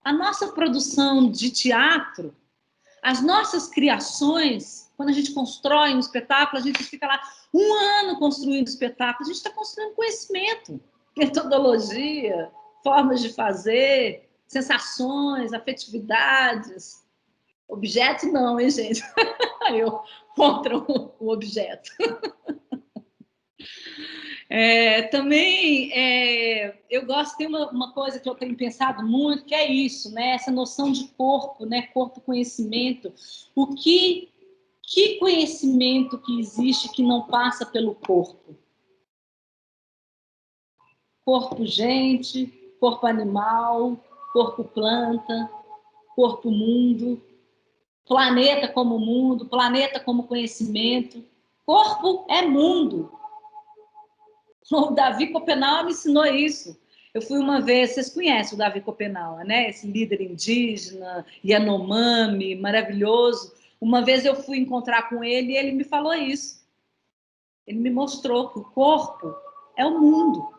A nossa produção de teatro, as nossas criações, quando a gente constrói um espetáculo, a gente fica lá um ano construindo espetáculo, a gente está construindo conhecimento. Metodologia, formas de fazer, sensações, afetividades. Objeto não, hein, gente? Eu contra o objeto. Também eu gosto, tem uma coisa que eu tenho pensado muito, que é isso, né? Essa noção de corpo, né? Corpo-conhecimento. Que conhecimento que existe que não passa pelo corpo? Corpo gente, corpo animal, corpo planta, corpo mundo, planeta como mundo, planeta como conhecimento. Corpo é mundo. O Davi Copenaua me ensinou isso. Eu fui uma vez, vocês conhecem o Davi Copenaua, né? Esse líder indígena, Yanomami, maravilhoso. Uma vez eu fui encontrar com ele e ele me falou isso. Ele me mostrou que o corpo é o mundo.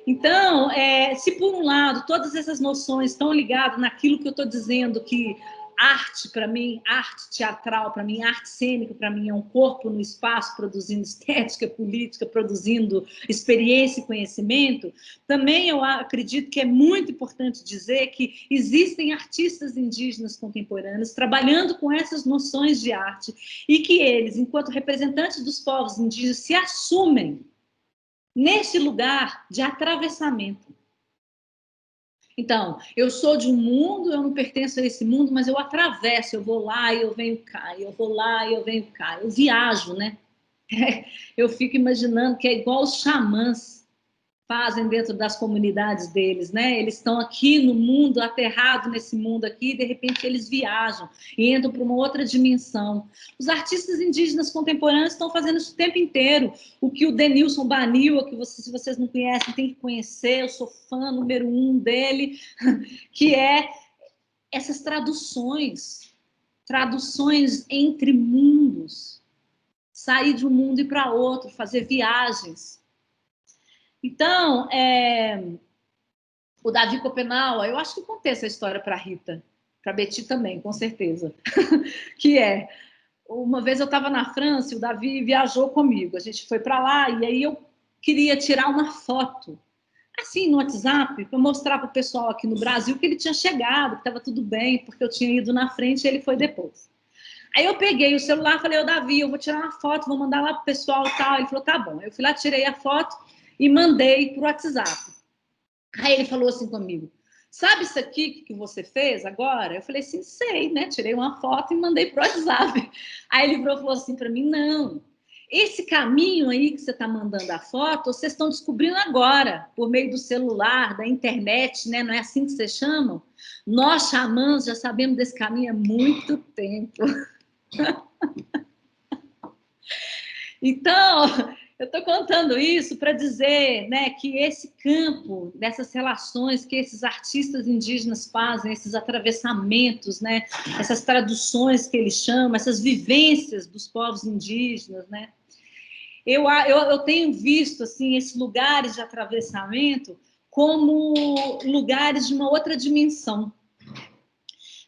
Então, se por um lado todas essas noções estão ligadas naquilo que eu estou dizendo, que arte para mim, arte teatral para mim, arte cênica para mim é um corpo no espaço produzindo estética, política, produzindo experiência e conhecimento, também eu acredito que é muito importante dizer que existem artistas indígenas contemporâneos trabalhando com essas noções de arte e que eles, enquanto representantes dos povos indígenas, se assumem nesse lugar de atravessamento. Então, eu sou de um mundo, eu não pertenço a esse mundo, mas eu atravesso, eu vou lá e eu venho cá, eu vou lá e eu venho cá, eu viajo, né? Eu fico imaginando que é igual os xamãs fazem dentro das comunidades deles, né? Eles estão aqui no mundo, aterrados nesse mundo aqui, e de repente eles viajam e entram para uma outra dimensão. Os artistas indígenas contemporâneos estão fazendo isso o tempo inteiro. O que o Denilson Baniwa, que se vocês não conhecem, tem que conhecer, eu sou fã número 1 dele, que é essas traduções entre mundos, sair de um mundo e ir para outro, fazer viagens. Então, o Davi Copenaua, eu acho que eu contei essa história para a Rita, para a Betty também, com certeza, que uma vez eu estava na França e o Davi viajou comigo, a gente foi para lá e aí eu queria tirar uma foto, assim, no WhatsApp, para mostrar para o pessoal aqui no Brasil que ele tinha chegado, que estava tudo bem, porque eu tinha ido na frente e ele foi depois. Aí eu peguei o celular e falei, ô Davi, eu vou tirar uma foto, vou mandar lá para o pessoal e tal. Ele falou, tá bom. Eu fui lá, tirei a foto e mandei para o WhatsApp. Aí ele falou assim comigo, sabe isso aqui que você fez agora? Eu falei assim, sei, né? Tirei uma foto e mandei para o WhatsApp. Aí ele falou assim para mim, não, esse caminho aí que você está mandando a foto, vocês estão descobrindo agora, por meio do celular, da internet, né? Não é assim que vocês chamam? Nós, xamãs, já sabemos desse caminho há muito tempo. Então, eu estou contando isso para dizer, né, que esse campo, dessas relações que esses artistas indígenas fazem, esses atravessamentos, né, essas traduções que eles chamam, essas vivências dos povos indígenas, né, eu tenho visto assim, esses lugares de atravessamento como lugares de uma outra dimensão.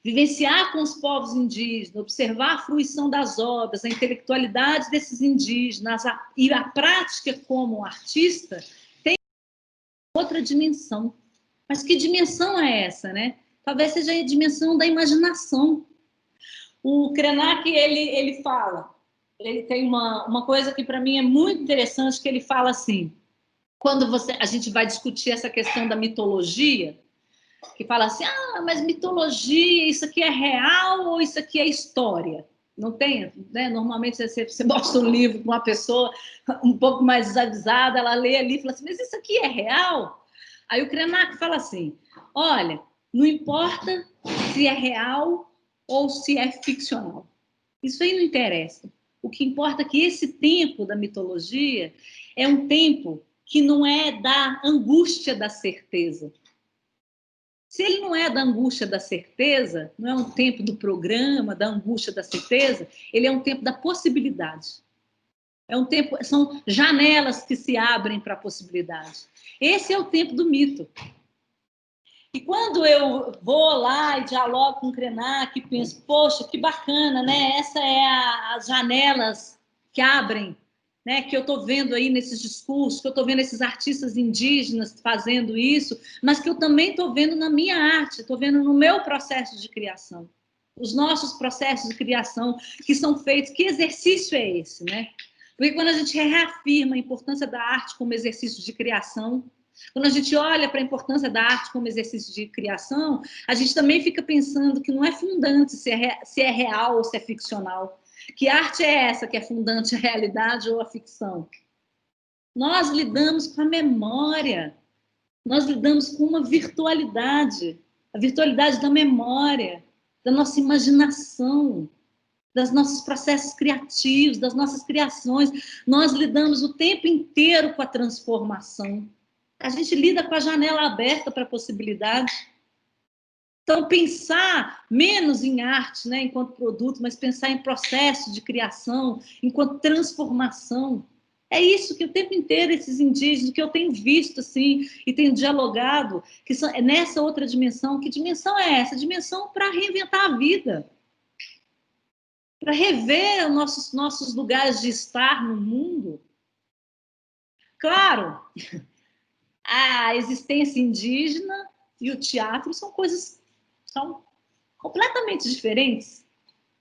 Vivenciar com os povos indígenas, observar a fruição das obras, a intelectualidade desses indígenas e a prática como artista tem outra dimensão. Mas que dimensão é essa, né? Talvez seja a dimensão da imaginação. O Krenak, ele fala, ele tem uma coisa que para mim é muito interessante, que ele fala assim, quando a gente vai discutir essa questão da mitologia, que fala assim, mas mitologia, isso aqui é real ou isso aqui é história? Não tem, né? Normalmente você mostra um livro para uma pessoa um pouco mais desavisada, ela lê ali e fala assim, mas isso aqui é real? Aí o Krenak fala assim, olha, não importa se é real ou se é ficcional. Isso aí não interessa. O que importa é que esse tempo da mitologia é um tempo que não é da angústia da certeza. Se ele não é da angústia da certeza, não é um tempo do programa, da angústia da certeza, ele é um tempo da possibilidade. É um tempo, são janelas que se abrem para a possibilidade. Esse é o tempo do mito. E quando eu vou lá e dialogo com o Krenak, penso, poxa, que bacana, né? Essa é as janelas que abrem, né? Que eu estou vendo aí nesses discursos, que eu estou vendo esses artistas indígenas fazendo isso, mas que eu também estou vendo na minha arte, estou vendo no meu processo de criação. Os nossos processos de criação que são feitos, que exercício é esse, né? Porque quando a gente reafirma a importância da arte como exercício de criação, quando a gente olha para a importância da arte como exercício de criação, a gente também fica pensando que não é fundante se é real ou se é ficcional. Que arte é essa que é fundante a realidade ou a ficção? Nós lidamos com a memória, nós lidamos com uma virtualidade, a virtualidade da memória, da nossa imaginação, dos nossos processos criativos, das nossas criações. Nós lidamos o tempo inteiro com a transformação. A gente lida com a janela aberta para a possibilidade. Então, pensar menos em arte, né, enquanto produto, mas pensar em processo de criação, enquanto transformação. É isso que o tempo inteiro esses indígenas, que eu tenho visto assim, e tenho dialogado, que é nessa outra dimensão. Que dimensão é essa? Dimensão para reinventar a vida. Para rever os nossos lugares de estar no mundo. Claro, a existência indígena e o teatro são completamente diferentes,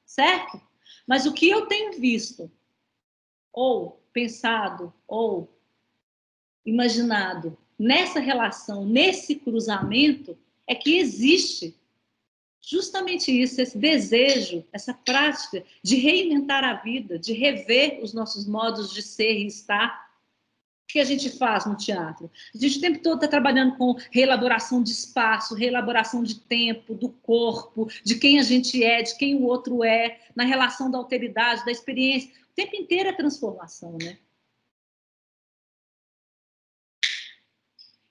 certo? Mas o que eu tenho visto, ou pensado, ou imaginado nessa relação, nesse cruzamento, é que existe justamente isso, esse desejo, essa prática de reinventar a vida, de rever os nossos modos de ser e estar. O que a gente faz no teatro? A gente o tempo todo está trabalhando com reelaboração de espaço, reelaboração de tempo, do corpo, de quem a gente é, de quem o outro é, na relação da alteridade, da experiência. O tempo inteiro é transformação, né?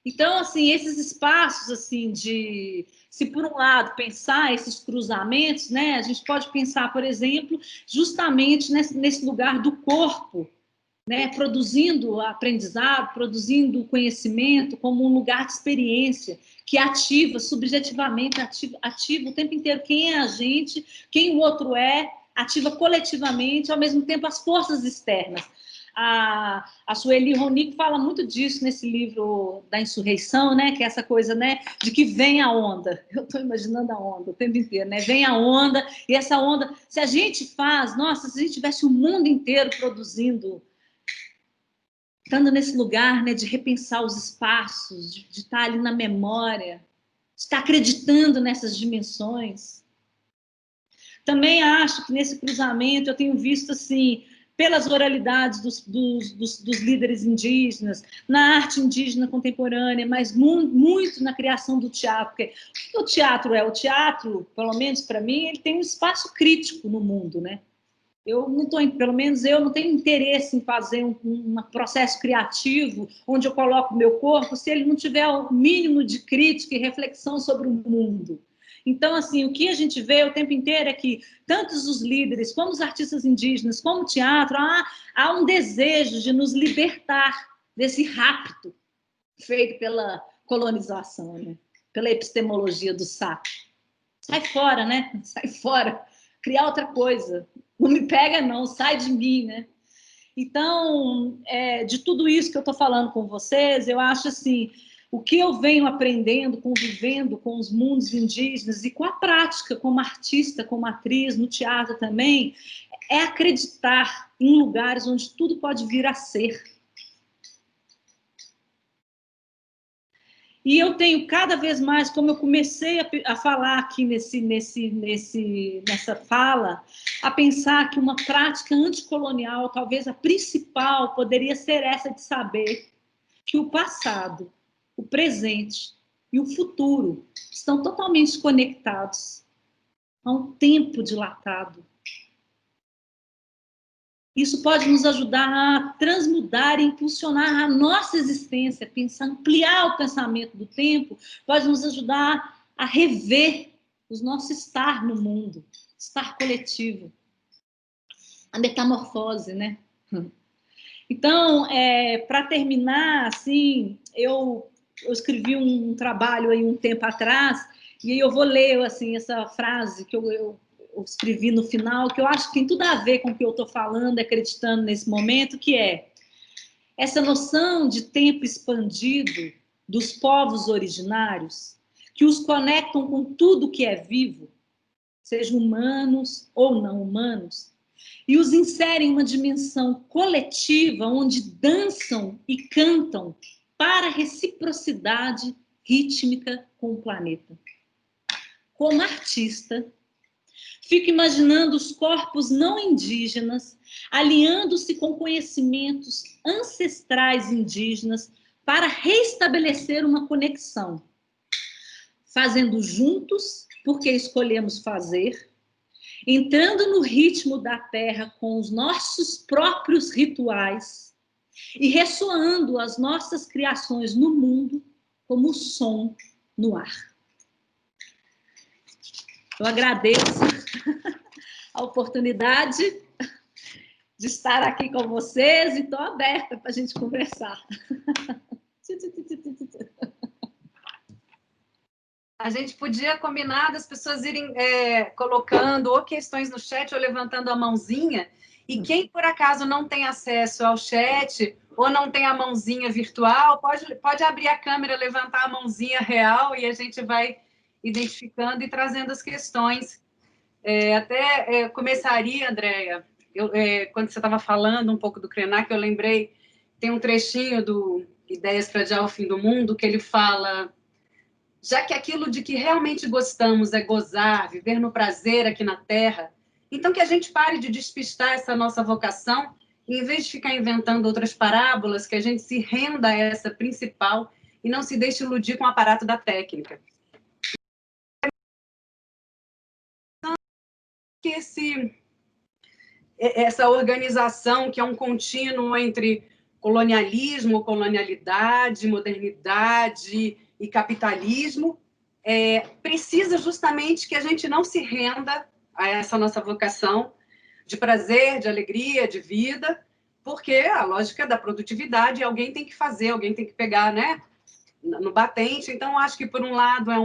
Então, assim, esses espaços, assim, de... Se, por um lado, pensar esses cruzamentos, né? A gente pode pensar, por exemplo, justamente nesse lugar do corpo, né, produzindo aprendizado, produzindo conhecimento como um lugar de experiência que ativa subjetivamente, ativa o tempo inteiro quem é a gente, quem o outro é, ativa coletivamente, ao mesmo tempo as forças externas. A Sueli Ronick fala muito disso nesse livro da insurreição, né, que é essa coisa, né, de que vem a onda. Eu estou imaginando a onda o tempo inteiro, né? Vem a onda, e essa onda, se a gente faz, nossa, se a gente tivesse o mundo inteiro produzindo, estando nesse lugar, né, de repensar os espaços, de estar ali na memória, de estar acreditando nessas dimensões. Também acho que nesse cruzamento eu tenho visto, assim, pelas oralidades dos líderes indígenas, na arte indígena contemporânea, mas muito na criação do teatro. Porque o que o teatro é? O teatro, pelo menos para mim, ele tem um espaço crítico no mundo, né? Pelo menos eu não tenho interesse em fazer um processo criativo onde eu coloco o meu corpo se ele não tiver o mínimo de crítica e reflexão sobre o mundo. Então, assim, o que a gente vê o tempo inteiro é que tantos os líderes, como os artistas indígenas, como o teatro, há um desejo de nos libertar desse rapto feito pela colonização, né? Pela epistemologia do saco. Sai fora, né? Sai fora. Criar outra coisa. Não me pega, não. Sai de mim, né? Então, de tudo isso que eu estou falando com vocês, eu acho assim, o que eu venho aprendendo, convivendo com os mundos indígenas e com a prática como artista, como atriz, no teatro também, é acreditar em lugares onde tudo pode vir a ser. E eu tenho cada vez mais, como eu comecei a falar aqui nessa fala, a pensar que uma prática anticolonial, talvez a principal, poderia ser essa de saber que o passado, o presente e o futuro estão totalmente conectados a um tempo dilatado. Isso pode nos ajudar a transmudar e impulsionar a nossa existência, ampliar o pensamento do tempo, pode nos ajudar a rever o nosso estar no mundo, estar coletivo, a metamorfose, né? Então, para terminar, assim, eu escrevi um trabalho aí um tempo atrás, e aí eu vou ler assim, essa frase que eu escrevi no final, que eu acho que tem tudo a ver com o que eu estou falando, acreditando nesse momento, que é essa noção de tempo expandido dos povos originários, que os conectam com tudo que é vivo, sejam humanos ou não humanos, e os inserem em uma dimensão coletiva onde dançam e cantam para a reciprocidade rítmica com o planeta. Como artista, fico imaginando os corpos não indígenas alinhando-se com conhecimentos ancestrais indígenas para restabelecer uma conexão, fazendo juntos porque escolhemos fazer, entrando no ritmo da terra com os nossos próprios rituais e ressoando as nossas criações no mundo como o som no ar. Eu agradeço a oportunidade de estar aqui com vocês e estou aberta para a gente conversar. A gente podia combinar das pessoas irem colocando ou questões no chat ou levantando a mãozinha, e quem por acaso não tem acesso ao chat ou não tem a mãozinha virtual, pode abrir a câmera, levantar a mãozinha real e a gente vai identificando e trazendo as questões. Começaria, Andréia, quando você estava falando um pouco do Krenak, eu lembrei, tem um trechinho do Ideias para Adiar o Fim do Mundo, que ele fala: já que aquilo de que realmente gostamos é gozar, viver no prazer aqui na Terra, então que a gente pare de despistar essa nossa vocação e, em vez de ficar inventando outras parábolas, que a gente se renda a essa principal e não se deixe iludir com o aparato da técnica. Que essa organização que é um contínuo entre colonialismo, colonialidade, modernidade e capitalismo, precisa justamente que a gente não se renda a essa nossa vocação de prazer, de alegria, de vida, porque a lógica da produtividade, alguém tem que fazer, alguém tem que pegar, né, no batente. Então, acho que, por um lado, é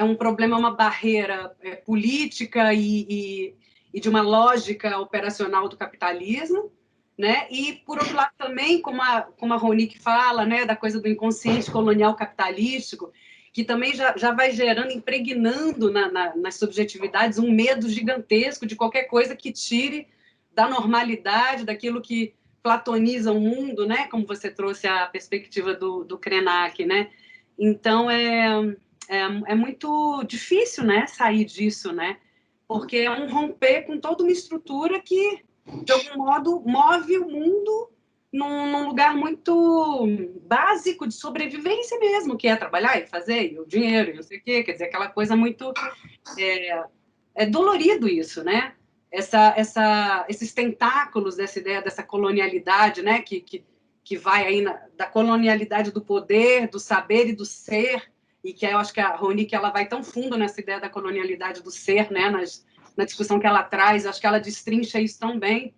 um problema, uma barreira política e de uma lógica operacional do capitalismo, né? E, por outro lado, também, como a Ronique fala, né, da coisa do inconsciente colonial capitalístico, que também já vai gerando, impregnando nas subjetividades um medo gigantesco de qualquer coisa que tire da normalidade, daquilo que platoniza o mundo, né? Como você trouxe a perspectiva do Krenak, né? Então, é muito difícil, né, sair disso, né? Porque é um romper com toda uma estrutura que, de algum modo, move o mundo num lugar muito básico de sobrevivência mesmo, que é trabalhar e fazer, e o dinheiro, e não sei o quê, quer dizer, aquela coisa muito... É dolorido isso, né? Esses tentáculos dessa ideia, dessa colonialidade, né? Que vai aí da colonialidade do poder, do saber e do ser, e que eu acho que a Ronique ela vai tão fundo nessa ideia da colonialidade do ser, né? Na discussão que ela traz, acho que ela destrincha isso tão bem.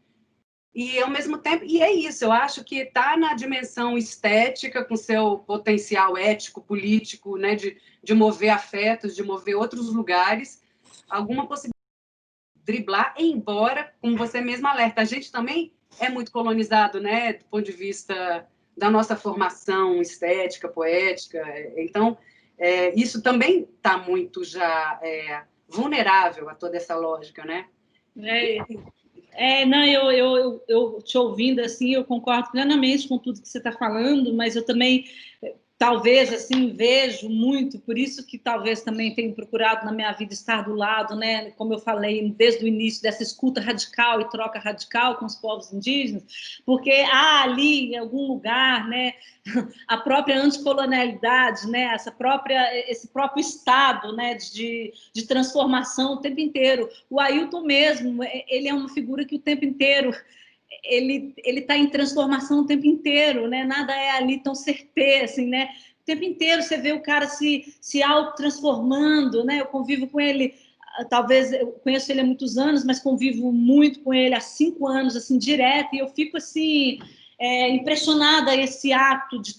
E, ao mesmo tempo, e é isso, eu acho que está na dimensão estética, com seu potencial ético, político, né? De mover afetos, de mover outros lugares, alguma possibilidade de driblar, embora, como você mesma alerta, a gente também é muito colonizado, né? Do ponto de vista da nossa formação estética, poética. Então, isso também está muito já vulnerável a toda essa lógica, né? Não, eu te ouvindo assim, eu concordo plenamente com tudo que você está falando, mas eu também talvez, assim, vejo muito, por isso que talvez também tenho procurado na minha vida estar do lado, né, como eu falei, desde o início dessa escuta radical e troca radical com os povos indígenas, porque há ali, em algum lugar, né, a própria anticolonialidade, né, esse próprio estado, né, de transformação o tempo inteiro. O Ailton mesmo, ele é uma figura que o tempo inteiro ele está em transformação o tempo inteiro, né? Nada é ali tão certeiro, assim, né? O tempo inteiro você vê o cara se auto-transformando, né? Eu convivo com ele, talvez, eu conheço ele há muitos anos, mas convivo muito com ele há 5 anos, assim, direto, e eu fico, assim, impressionada a esse ato de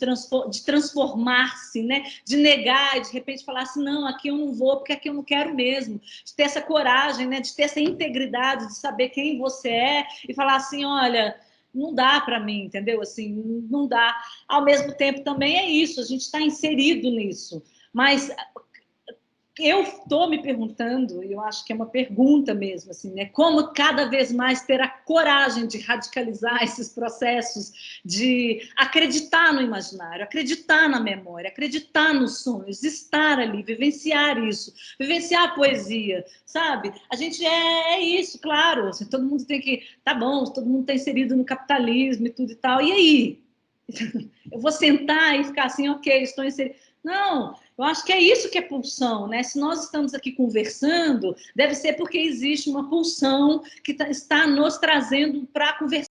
transformar-se, né? De negar e, de repente, falar assim, não, aqui eu não vou, porque aqui eu não quero mesmo. De ter essa coragem, né? De ter essa integridade, de saber quem você é e falar assim, olha, não dá para mim, entendeu? Assim, não dá. Ao mesmo tempo, também é isso, a gente está inserido nisso. Mas eu estou me perguntando, e eu acho que é uma pergunta mesmo, assim, né? Como cada vez mais ter a coragem de radicalizar esses processos, de acreditar no imaginário, acreditar na memória, acreditar nos sonhos, estar ali, vivenciar isso, vivenciar a poesia, sabe? A gente é isso, claro, assim, todo mundo tem que... Tá bom, todo mundo está inserido no capitalismo e tudo e tal, e aí? Eu vou sentar e ficar assim, ok, estou inserido... Não, eu acho que é isso que é pulsão, né? Se nós estamos aqui conversando, deve ser porque existe uma pulsão que está nos trazendo para conversar.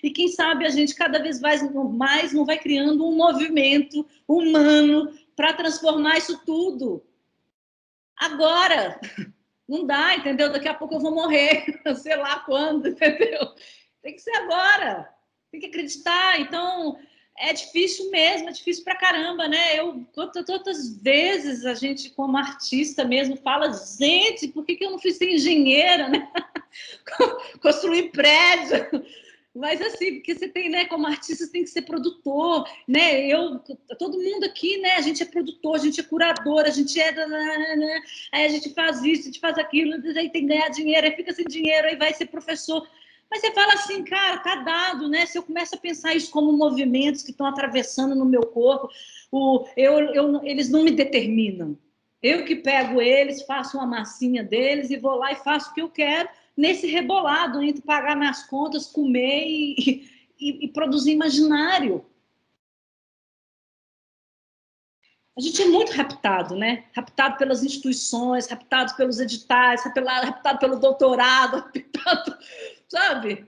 E quem sabe a gente cada vez mais não vai criando um movimento humano para transformar isso tudo. Agora, não dá, entendeu? Daqui a pouco eu vou morrer, sei lá quando, entendeu? Tem que ser agora, tem que acreditar. Então... é difícil mesmo, é difícil pra caramba, né? Quantas vezes a gente, como artista mesmo, fala, gente, por que eu não fui ser engenheira, né? Construir prédio. Mas assim, porque você tem, né, como artista, você tem que ser produtor, né? Todo mundo aqui, né? A gente é produtor, a gente é curador, a gente é... aí a gente faz isso, a gente faz aquilo, aí tem que ganhar dinheiro, aí fica sem dinheiro, aí vai ser professor. Mas você fala assim, cara, tá dado, né? Se eu começo a pensar isso como movimentos que estão atravessando no meu corpo, eles não me determinam. Eu que pego eles, faço uma massinha deles e vou lá e faço o que eu quero nesse rebolado entre pagar minhas contas, comer e produzir imaginário. A gente é muito raptado, né? Raptado pelas instituições, raptado pelos editais, raptado pelo doutorado, raptado... sabe?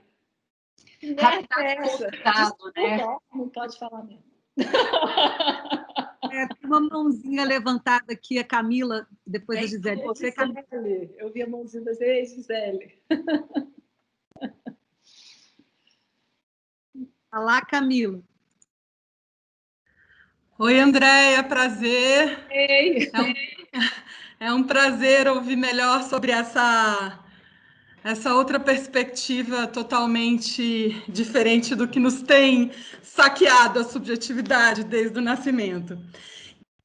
Raptado, né? Não pode falar mesmo. Tem uma mãozinha levantada aqui, a Camila, depois a Gisele. Você, Camila. Eu vi a mãozinha da Gisele. Olá, Camila. Oi, Andréia, prazer. Ei. É um prazer ouvir melhor sobre essa outra perspectiva totalmente diferente do que nos tem saqueado a subjetividade desde o nascimento.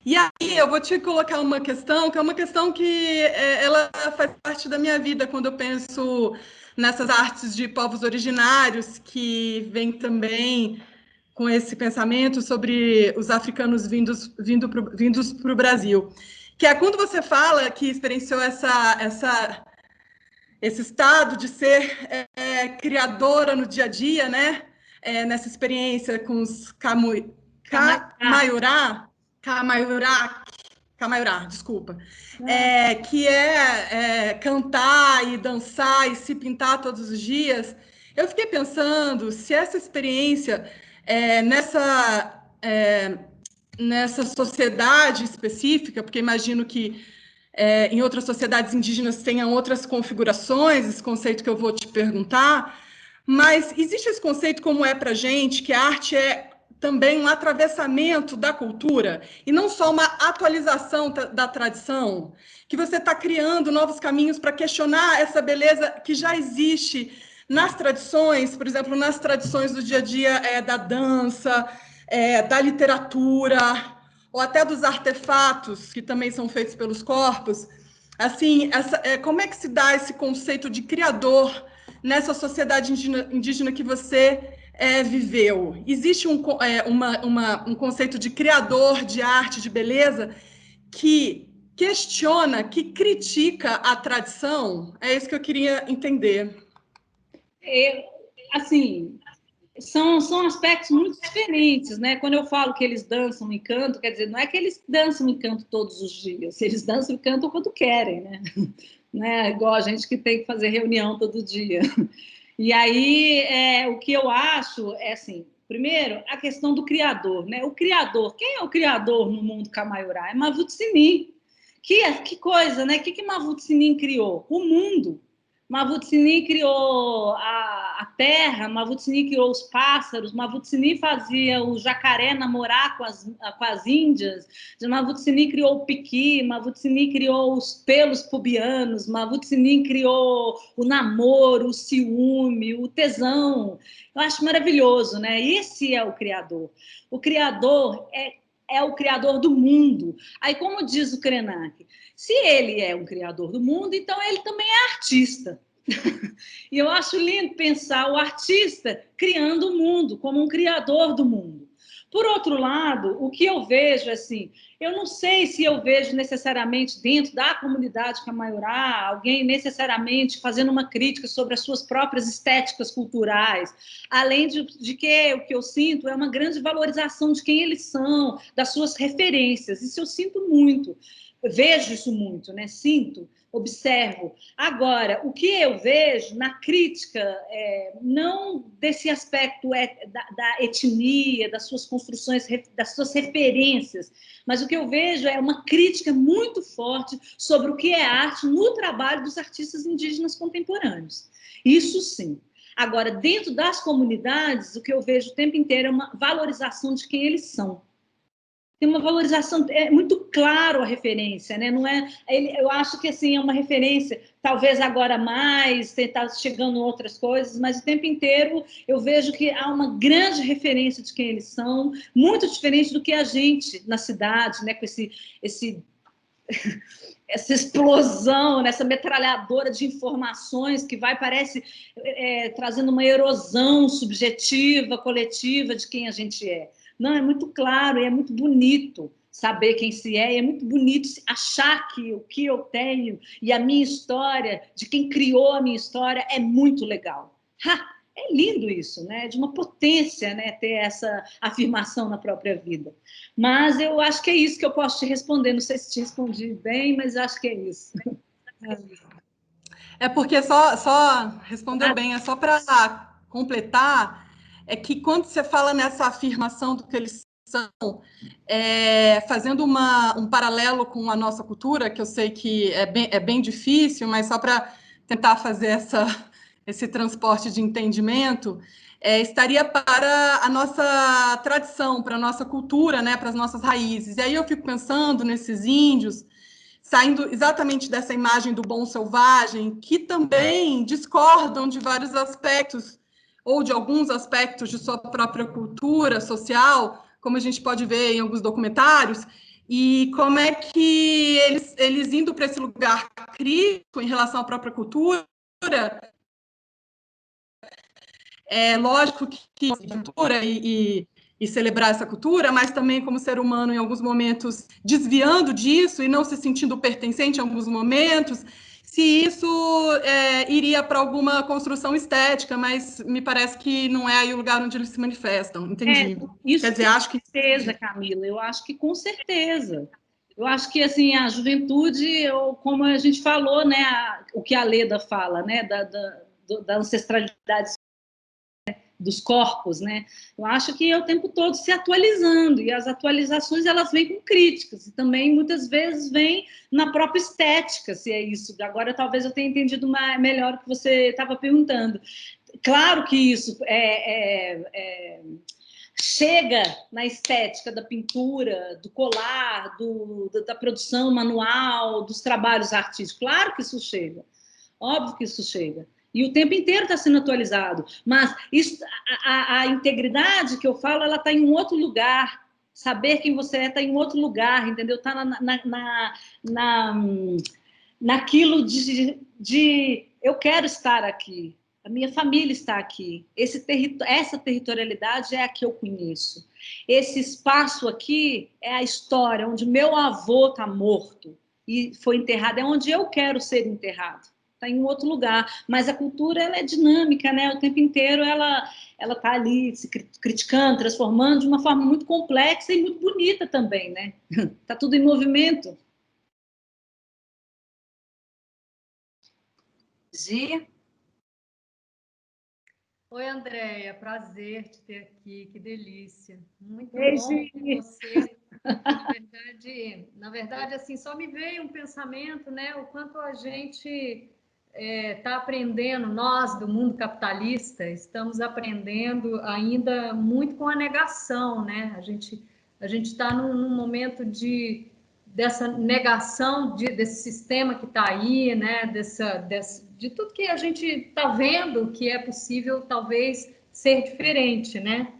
E aí eu vou te colocar uma questão, que é uma questão que ela faz parte da minha vida quando eu penso nessas artes de povos originários, que vem também com esse pensamento sobre os africanos vindos para o Brasil. Que é quando você fala que experienciou esse estado de ser criadora no dia a dia, né? Nessa experiência com os Camaiurá, desculpa. Que cantar e dançar e se pintar todos os dias. Eu fiquei pensando se essa experiência nessa sociedade específica, porque imagino que em outras sociedades indígenas tenham outras configurações, esse conceito que eu vou te perguntar, mas existe esse conceito como é para a gente, que a arte é também um atravessamento da cultura, e não só uma atualização da tradição, que você está criando novos caminhos para questionar essa beleza que já existe nas tradições, por exemplo, nas tradições do dia a dia da dança, da literatura, ou até dos artefatos, que também são feitos pelos corpos. Assim, como é que se dá esse conceito de criador nessa sociedade indígena que você viveu? Existe um conceito de criador de arte, de beleza, que questiona, que critica a tradição? É isso que eu queria entender. Assim, são aspectos muito diferentes, né? Quando eu falo que eles dançam em canto, quer dizer, não é que eles dançam em canto todos os dias, eles dançam em canto quando querem, né? Não é igual a gente que tem que fazer reunião todo dia. E aí, o que eu acho é assim, primeiro, a questão do criador, né? O criador, quem é o criador no mundo Camaiurá? É Mavut Sinin. Que coisa, né? O que Mavut Sinin criou? O mundo. Mavut Sinin criou a terra, Mavut Sinin criou os pássaros, Mavut Sinin fazia o jacaré namorar com as índias, Mavut Sinin criou o piqui, Mavut Sinin criou os pelos pubianos, Mavut Sinin criou o namoro, o ciúme, o tesão. Eu acho maravilhoso, né? Esse é o criador. O criador é o criador do mundo. Aí, como diz o Krenak, se ele é um criador do mundo, então ele também é artista. E eu acho lindo pensar o artista criando o mundo, como um criador do mundo. Por outro lado, o que eu vejo, assim, eu não sei se eu vejo necessariamente dentro da comunidade Camaiurá alguém necessariamente fazendo uma crítica sobre as suas próprias estéticas culturais, além de que o que eu sinto é uma grande valorização de quem eles são, das suas referências. Isso eu sinto muito. Vejo isso muito, né? Sinto, observo. Agora, o que eu vejo na crítica, não desse aspecto da etnia, das suas construções, das suas referências, mas o que eu vejo é uma crítica muito forte sobre o que é arte no trabalho dos artistas indígenas contemporâneos. Isso sim. Agora, dentro das comunidades, o que eu vejo o tempo inteiro é uma valorização de quem eles são. Tem uma valorização, é muito claro a referência, né? Não é, eu acho que assim, é uma referência, talvez agora mais, está chegando outras coisas, mas o tempo inteiro eu vejo que há uma grande referência de quem eles são, muito diferente do que a gente na cidade, né? Com essa explosão, nessa metralhadora de informações que parece trazendo uma erosão subjetiva, coletiva de quem a gente é. Não, é muito claro e é muito bonito saber quem se é, e é muito bonito achar que o que eu tenho e a minha história, de quem criou a minha história, é muito legal. É lindo isso, né? De uma potência, né? Ter essa afirmação na própria vida. Mas eu acho que é isso que eu posso te responder. Não sei se te respondi bem, mas acho que é isso. É porque só respondeu bem, é só para completar, é que quando você fala nessa afirmação do que eles são, fazendo um paralelo com a nossa cultura, que eu sei que é bem difícil, mas só para tentar fazer esse transporte de entendimento, estaria para a nossa tradição, para a nossa cultura, né, para as nossas raízes. E aí eu fico pensando nesses índios, saindo exatamente dessa imagem do bom selvagem, que também discordam de vários aspectos, ou de alguns aspectos de sua própria cultura social, como a gente pode ver em alguns documentários, e como é que eles indo para esse lugar crítico em relação à própria cultura, é lógico que cultura e celebrar essa cultura, mas também como ser humano em alguns momentos desviando disso e não se sentindo pertencente em alguns momentos, se isso iria para alguma construção estética, mas me parece que não é aí o lugar onde eles se manifestam, entendi. Isso quer dizer, acho que... Com certeza, Camila, eu acho que com certeza. Eu acho que assim, a juventude, como a gente falou, né, o que a Leda fala, né, da ancestralidade dos corpos, né? Eu acho que é o tempo todo se atualizando, e as atualizações elas vêm com críticas, e também muitas vezes vêm na própria estética, se é isso. Agora talvez eu tenha entendido melhor o que você estava perguntando. Claro que isso chega na estética da pintura, do colar, da produção manual, dos trabalhos artísticos. Claro que isso chega, óbvio que isso chega. E o tempo inteiro está sendo atualizado. Mas isso, a integridade que eu falo, ela está em um outro lugar. Saber quem você está em outro lugar, entendeu? Está naquilo de eu quero estar aqui. A minha família está aqui. Essa territorialidade é a que eu conheço. Esse espaço aqui é a história onde meu avô está morto e foi enterrado. É onde eu quero ser enterrado. Está em um outro lugar. Mas a cultura ela é dinâmica, né? O tempo inteiro ela está ali se criticando, transformando de uma forma muito complexa e muito bonita também, né? Está tudo em movimento. Gi? Oi, Andréia, prazer te ter aqui, que delícia. Muito Ei, bom Gi. ter você. Na verdade, assim, só me veio um pensamento, né? O quanto a gente está aprendendo, nós do mundo capitalista, estamos aprendendo ainda muito com a negação, né? A gente está num momento dessa negação desse sistema que está aí, né? De tudo que a gente está vendo que é possível, talvez, ser diferente, né?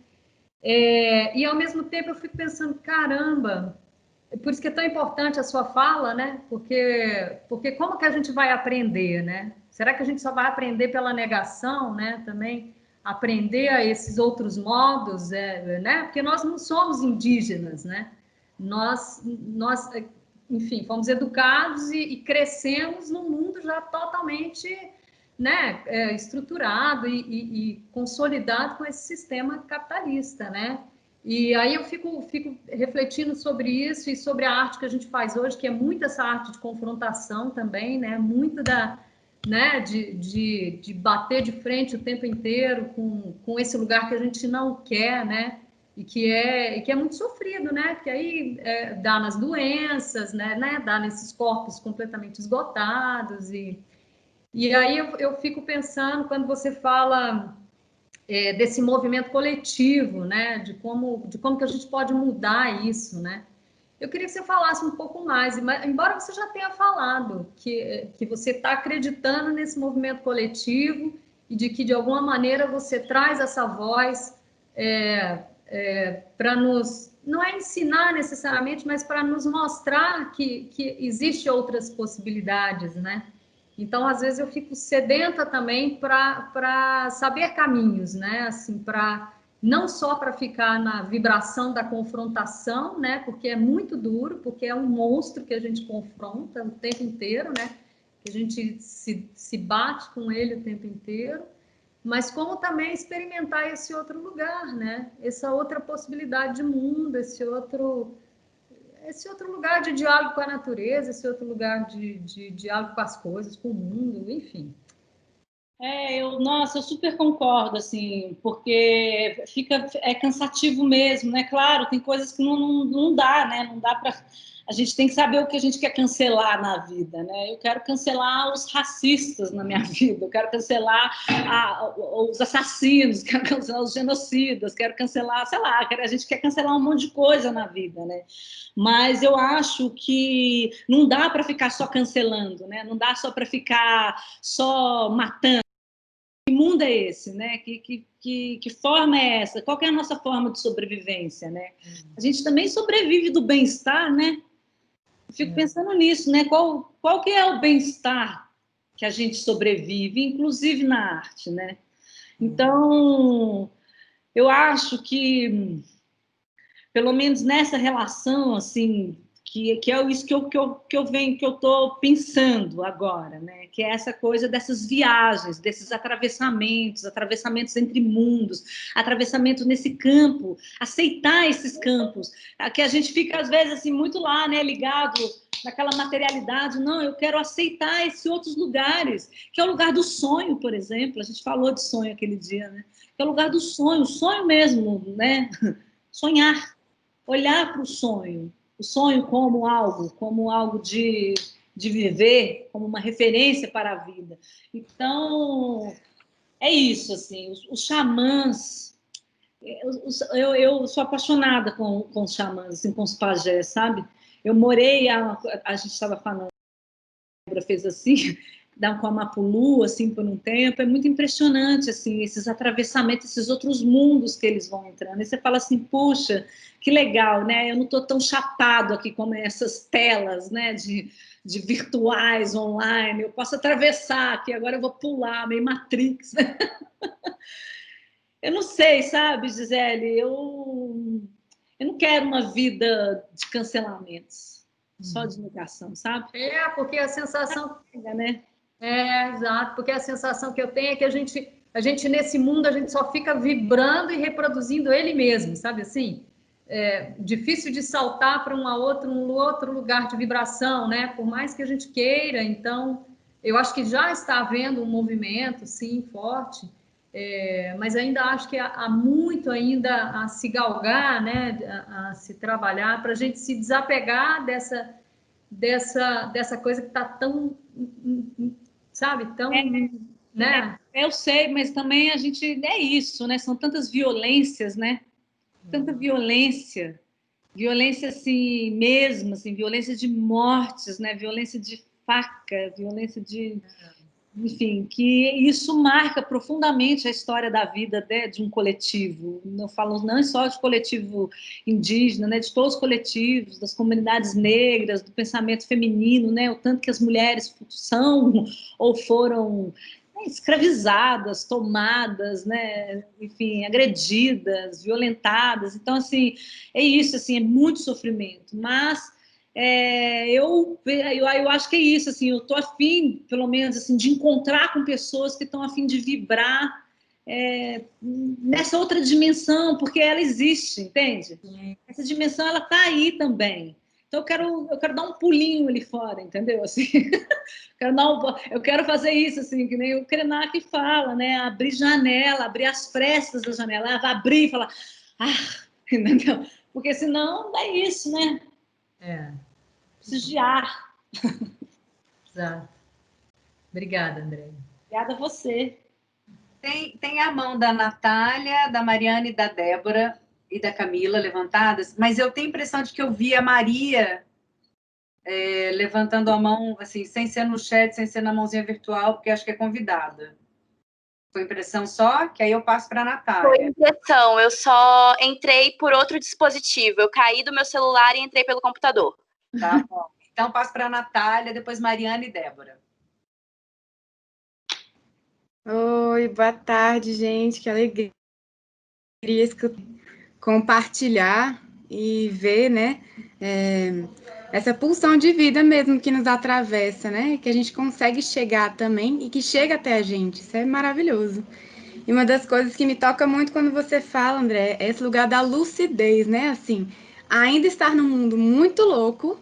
E, ao mesmo tempo, eu fico pensando, caramba, por isso que é tão importante a sua fala, né? Porque como que a gente vai aprender, né? Será que a gente só vai aprender pela negação, né? Também aprender a esses outros modos, né? Porque nós não somos indígenas, né? Nós enfim, fomos educados e crescemos num mundo já totalmente, né, estruturado e consolidado com esse sistema capitalista, né? E aí eu fico refletindo sobre isso e sobre a arte que a gente faz hoje, que é muito essa arte de confrontação também, né? Muito né, de bater de frente o tempo inteiro com esse lugar que a gente não quer, né? E que é muito sofrido, né? Porque aí dá nas doenças, né? Dá nesses corpos completamente esgotados. E aí eu fico pensando, quando você fala desse movimento coletivo, né? De como que a gente pode mudar isso, né? Eu queria que você falasse um pouco mais, embora você já tenha falado que você está acreditando nesse movimento coletivo e de que, de alguma maneira, você traz essa voz para nos, não é ensinar necessariamente, mas para nos mostrar que existem outras possibilidades, né? Então, às vezes, eu fico sedenta também para saber caminhos, né? Assim, não só para ficar na vibração da confrontação, né? Porque é muito duro, porque é um monstro que a gente confronta o tempo inteiro, né? Que a gente se bate com ele o tempo inteiro, mas como também experimentar esse outro lugar, né? Essa outra possibilidade de mundo, esse outro lugar de diálogo com a natureza, esse outro lugar de diálogo com as coisas, com o mundo, enfim. Nossa, eu super concordo, assim, porque é cansativo mesmo, né? Claro, tem coisas que não dá, né? Não dá para. A gente tem que saber o que a gente quer cancelar na vida, né? Eu quero cancelar os racistas na minha vida, eu quero cancelar os assassinos, quero cancelar os genocidas, quero cancelar, sei lá, a gente quer cancelar um monte de coisa na vida, né? Mas eu acho que não dá para ficar só cancelando, né? Não dá só para ficar só matando. Que mundo é esse, né? Que forma é essa? Qual que é a nossa forma de sobrevivência, né? A gente também sobrevive do bem-estar, né? Eu fico pensando nisso, né? Qual que é o bem-estar que a gente sobrevive, inclusive na arte, né? Então, eu acho que, pelo menos nessa relação, assim, que é isso que eu estou pensando agora, né? Que é essa coisa dessas viagens, desses atravessamentos entre mundos, atravessamento nesse campo, aceitar esses campos, que a gente fica às vezes assim muito lá, né? Ligado naquela materialidade. Não, eu quero aceitar esses outros lugares, que é o lugar do sonho, por exemplo. A gente falou de sonho aquele dia, né? Que é o lugar do sonho, o sonho mesmo, né? Sonhar, olhar para o sonho como algo de viver, como uma referência para a vida. Então, é isso, assim, os xamãs, eu sou apaixonada com os xamãs, assim, com os pajés, sabe? Eu morei, a gente estava falando, a Débora fez assim, com a Mapulu, assim, por um tempo, é muito impressionante, assim, esses atravessamentos, esses outros mundos que eles vão entrando. E você fala assim, puxa, que legal, né? Eu não estou tão chapado aqui como essas telas, né, de virtuais, online. Eu posso atravessar aqui, agora eu vou pular, meio Matrix, né? Eu não sei, sabe, Gisele, eu não quero uma vida de cancelamentos, só de negação, sabe? Porque a sensação... Né? Exato, porque a sensação que eu tenho é que a gente nesse mundo, a gente só fica vibrando e reproduzindo ele mesmo, sabe assim? Difícil de saltar para um outro lugar de vibração, né? Por mais que a gente queira, então, eu acho que já está havendo um movimento, sim, forte, mas ainda acho que há muito ainda a se galgar, né? A se trabalhar para a gente se desapegar dessa coisa que está tão, sabe, tão, né? Eu sei, mas também a gente é isso, né? São tantas violências, né? Tanta violência assim mesmo, assim, violência de mortes, né? Violência de faca, violência de, enfim, que isso marca profundamente a história da vida, né, de um coletivo. Eu falo não só de coletivo indígena, né, de todos os coletivos, das comunidades negras, do pensamento feminino, né, o tanto que as mulheres são ou foram escravizadas, tomadas, né, enfim, agredidas, violentadas. Então, assim, é isso, assim, é muito sofrimento. Mas eu acho que é isso, assim, eu estou afim, pelo menos, assim, de encontrar com pessoas que estão afim de vibrar nessa outra dimensão, porque ela existe, entende? Essa dimensão, ela está aí também. Então, eu quero dar um pulinho ali fora, entendeu? Assim, eu quero fazer isso, assim, que nem o Krenak fala, né? Abrir janela, abrir as frestas da janela, abrir e falar, entendeu? Porque senão é isso, né? Preciso de ar. Exato. Obrigada, André. Obrigada a você. Tem a mão da Natália, da Mariana e da Débora e da Camila levantadas, mas eu tenho a impressão de que eu vi a Maria levantando a mão, assim, sem ser no chat, sem ser na mãozinha virtual, porque acho que é convidada. Foi impressão só? Que aí eu passo para a Natália. Foi impressão, eu só entrei por outro dispositivo. Eu caí do meu celular e entrei pelo computador. Tá bom. Então, passo para a Natália, depois Mariana e Débora. Oi, boa tarde, gente. Que alegria compartilhar e ver, né, essa pulsão de vida mesmo que nos atravessa, né, que a gente consegue chegar também e que chega até a gente. Isso é maravilhoso. E uma das coisas que me toca muito quando você fala, André, é esse lugar da lucidez, né, assim, ainda estar num mundo muito louco,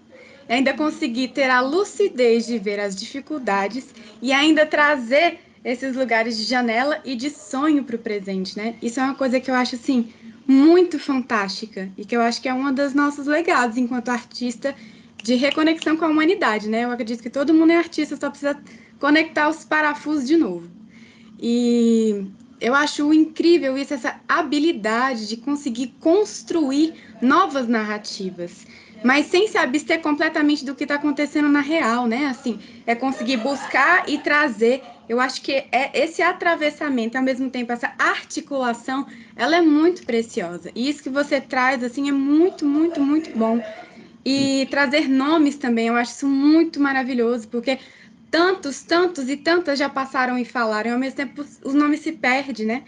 ainda conseguir ter a lucidez de ver as dificuldades e ainda trazer esses lugares de janela e de sonho para o presente, né? Isso é uma coisa que eu acho, assim, muito fantástica e que eu acho que é um dos nossos legados enquanto artista de reconexão com a humanidade, né? Eu acredito que todo mundo é artista, só precisa conectar os parafusos de novo. E eu acho incrível isso, essa habilidade de conseguir construir novas narrativas, mas sem se abster completamente do que está acontecendo na real, né? Assim, é conseguir buscar e trazer. Eu acho que esse atravessamento, ao mesmo tempo, essa articulação, ela é muito preciosa. E isso que você traz, assim, é muito, muito, muito bom. E trazer nomes também, eu acho isso muito maravilhoso, porque tantos e tantas já passaram e falaram, e ao mesmo tempo os nomes se perdem, né?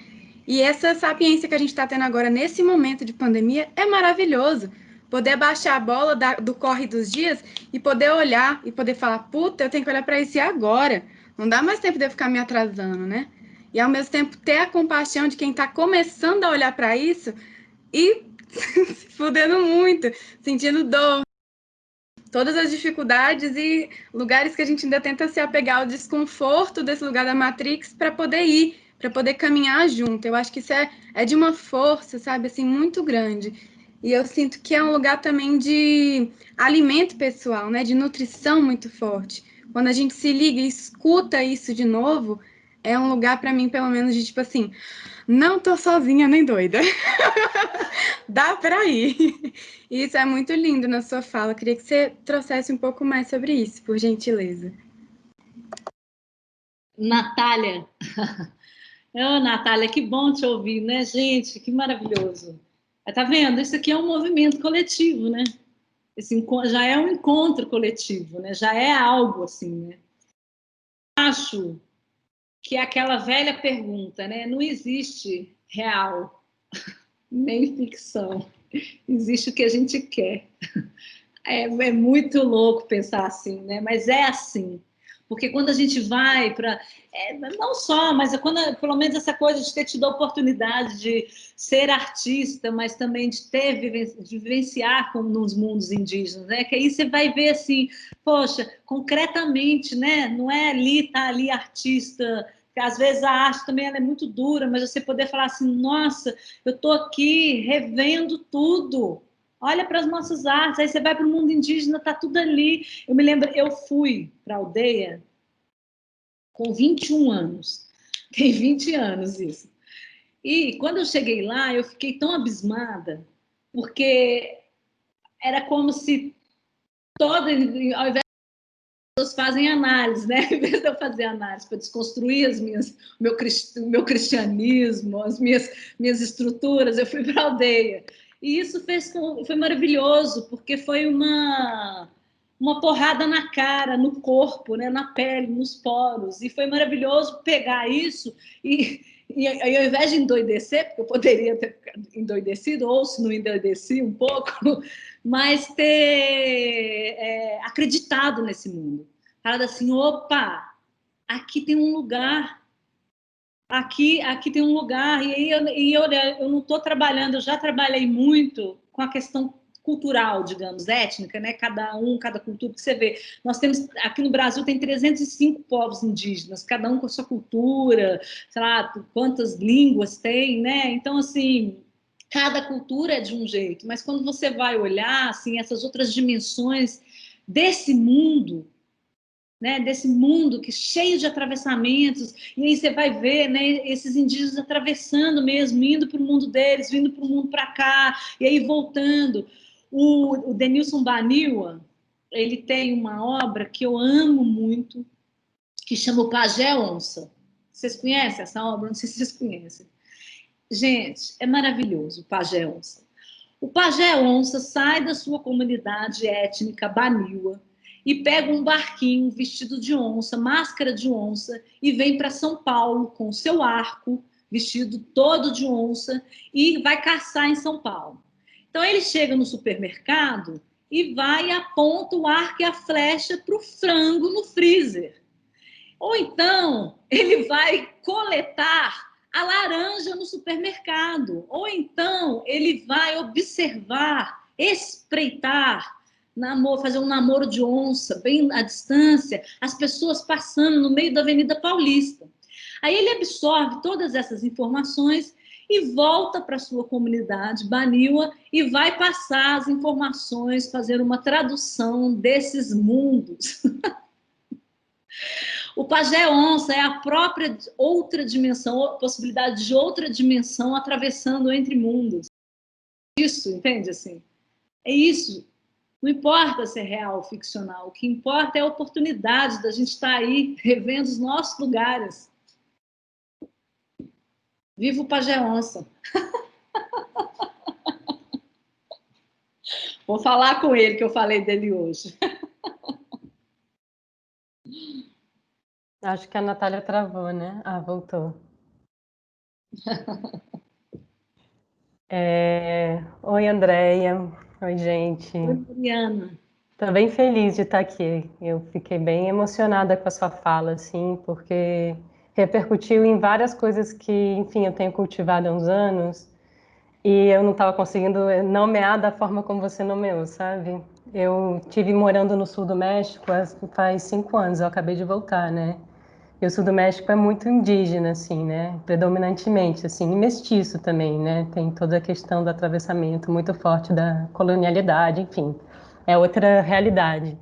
E essa sapiência que a gente está tendo agora, nesse momento de pandemia, é maravilhoso. Poder baixar a bola do corre dos dias e poder olhar e poder falar, puta, eu tenho que olhar para isso agora. Não dá mais tempo de eu ficar me atrasando, né? E ao mesmo tempo ter a compaixão de quem está começando a olhar para isso e se fudendo muito, sentindo dor, todas as dificuldades e lugares que a gente ainda tenta se apegar ao desconforto desse lugar da Matrix para poder ir, para poder caminhar junto. Eu acho que isso é de uma força, sabe, assim, muito grande. E eu sinto que é um lugar também de alimento pessoal, né, de nutrição muito forte. Quando a gente se liga e escuta isso de novo, é um lugar para mim, pelo menos, de tipo assim, não tô sozinha nem doida. Dá para ir. Isso é muito lindo na sua fala. Queria que você trouxesse um pouco mais sobre isso, por gentileza. Natália. Ô, Natália, que bom te ouvir, né, gente? Que maravilhoso. Tá vendo? Isso aqui é um movimento coletivo, né? Já é um encontro coletivo, né? Já é algo assim, né? Acho que é aquela velha pergunta, né? Não existe real, nem ficção. Existe o que a gente quer. É muito louco pensar assim, né? Mas é assim. Porque quando a gente vai para... não só, mas pelo menos essa coisa de ter tido a oportunidade de ser artista, mas também de vivenciar nos mundos indígenas, né? Que aí você vai ver assim, poxa, concretamente, né? Não é tá ali artista, porque às vezes a arte também ela é muito dura, mas você poder falar assim, nossa, eu estou aqui revendo tudo. Olha para as nossas artes, aí você vai para o mundo indígena, está tudo ali. Eu me lembro, eu fui para a aldeia com 21 anos. Tem 20 anos isso. E quando eu cheguei lá, eu fiquei tão abismada, porque era como se ao invés de pessoas fazem análise, né? Em vez de eu fazer análise para desconstruir o meu cristianismo, as minhas estruturas, eu fui para a aldeia. E isso foi maravilhoso, porque foi uma porrada na cara, no corpo, né, na pele, nos poros. E foi maravilhoso pegar isso e ao invés de endoidecer, porque eu poderia ter endoidecido, ou se não endoideci um pouco, mas ter acreditado nesse mundo. Falado assim, opa, aqui tem um lugar. Aqui tem um lugar, e aí eu não estou trabalhando, eu já trabalhei muito com a questão cultural, digamos, étnica, né? Cada cultura que você vê. Nós temos, aqui no Brasil, tem 305 povos indígenas, cada um com a sua cultura, sei lá, quantas línguas tem, né? Então, assim, cada cultura é de um jeito, mas quando você vai olhar, assim, essas outras dimensões desse mundo, né, desse mundo que cheio de atravessamentos, e aí você vai ver, né, esses indígenas atravessando mesmo, indo para o mundo deles, vindo para o mundo para cá, e aí voltando. O Denilson Baniwa, ele tem uma obra que eu amo muito, que chama O Pajé Onça. Vocês conhecem essa obra? Não sei se vocês conhecem. Gente, é maravilhoso o Pajé Onça. O Pajé Onça sai da sua comunidade étnica Baniwa e pega um barquinho vestido de onça, máscara de onça, e vem para São Paulo com seu arco, vestido todo de onça, e vai caçar em São Paulo. Então ele chega no supermercado e vai e aponta o arco e a flecha para o frango no freezer. Ou então ele vai coletar a laranja no supermercado. Ou então ele vai observar, espreitar, fazer um namoro de onça, bem à distância, as pessoas passando no meio da Avenida Paulista. Aí ele absorve todas essas informações e volta para a sua comunidade Baniwa e vai passar as informações, fazer uma tradução desses mundos. O Pajé Onça é a própria outra dimensão, a possibilidade de outra dimensão atravessando entre mundos. Isso, entende? Assim, é isso. Não importa se é real ou ficcional, o que importa é a oportunidade da gente estar aí revendo os nossos lugares. Viva o Pajé Onça! Vou falar com ele, que eu falei dele hoje. Acho que a Natália travou, né? Ah, voltou. Oi, Andréia. Oi, gente. Oi, Mariana. Estou bem feliz de estar aqui. Eu fiquei bem emocionada com a sua fala, assim, porque repercutiu em várias coisas que, enfim, eu tenho cultivado há uns anos e eu não estava conseguindo nomear da forma como você nomeou, sabe? Eu tive morando no sul do México faz 5 anos, eu acabei de voltar, né? E o sul do México é muito indígena, assim, né? Predominantemente, assim, e mestiço também, né? Tem toda a questão do atravessamento muito forte da colonialidade, enfim, é outra realidade.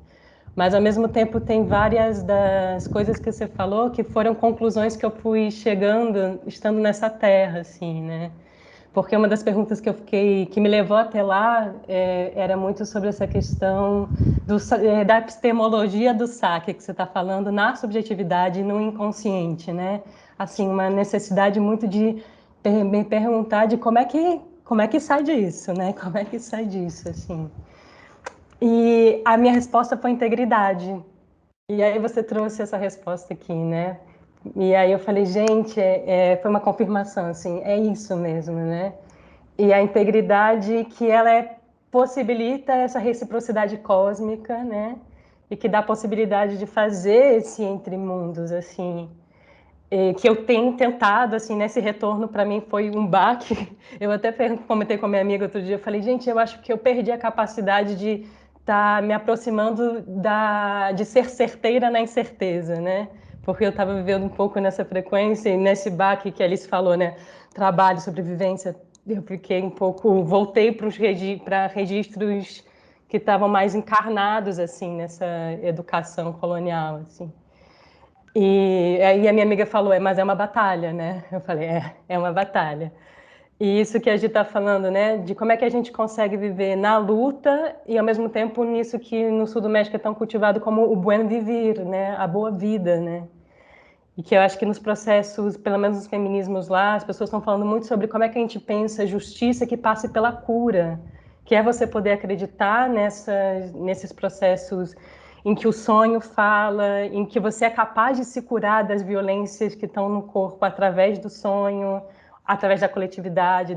Mas, ao mesmo tempo, tem várias das coisas que você falou que foram conclusões que eu fui chegando, estando nessa terra, assim, né? porque uma das perguntas que me levou até lá era muito sobre essa questão da epistemologia do saque que você está falando na subjetividade e no inconsciente, né? Assim, uma necessidade muito de me perguntar de como é que sai disso, né? Como é que sai disso, assim. E a minha resposta foi integridade. E aí você trouxe essa resposta aqui, né? E aí eu falei, gente, foi uma confirmação, assim, é isso mesmo, né? E a integridade que ela possibilita essa reciprocidade cósmica, né? E que dá a possibilidade de fazer esse entre mundos, assim, que eu tenho tentado, assim, nesse retorno para mim foi um baque. Eu até comentei com a minha amiga outro dia, eu falei, gente, eu acho que eu perdi a capacidade de estar me aproximando de ser certeira na incerteza, né? Porque eu estava vivendo um pouco nessa frequência e nesse baque que a Alice falou, né? Trabalho, sobrevivência, eu fiquei um pouco, voltei para registros que estavam mais encarnados, assim, nessa educação colonial, assim. E aí a minha amiga falou, mas é uma batalha, né? Eu falei, é uma batalha. E isso que a gente está falando, né? De como é que a gente consegue viver na luta e, ao mesmo tempo, nisso que no sul do México é tão cultivado como o buen vivir, né? A boa vida, né? E que eu acho que nos processos, pelo menos nos feminismos lá, as pessoas estão falando muito sobre como é que a gente pensa justiça que passe pela cura, que é você poder acreditar nesses processos em que o sonho fala, em que você é capaz de se curar das violências que estão no corpo através do sonho, através da coletividade,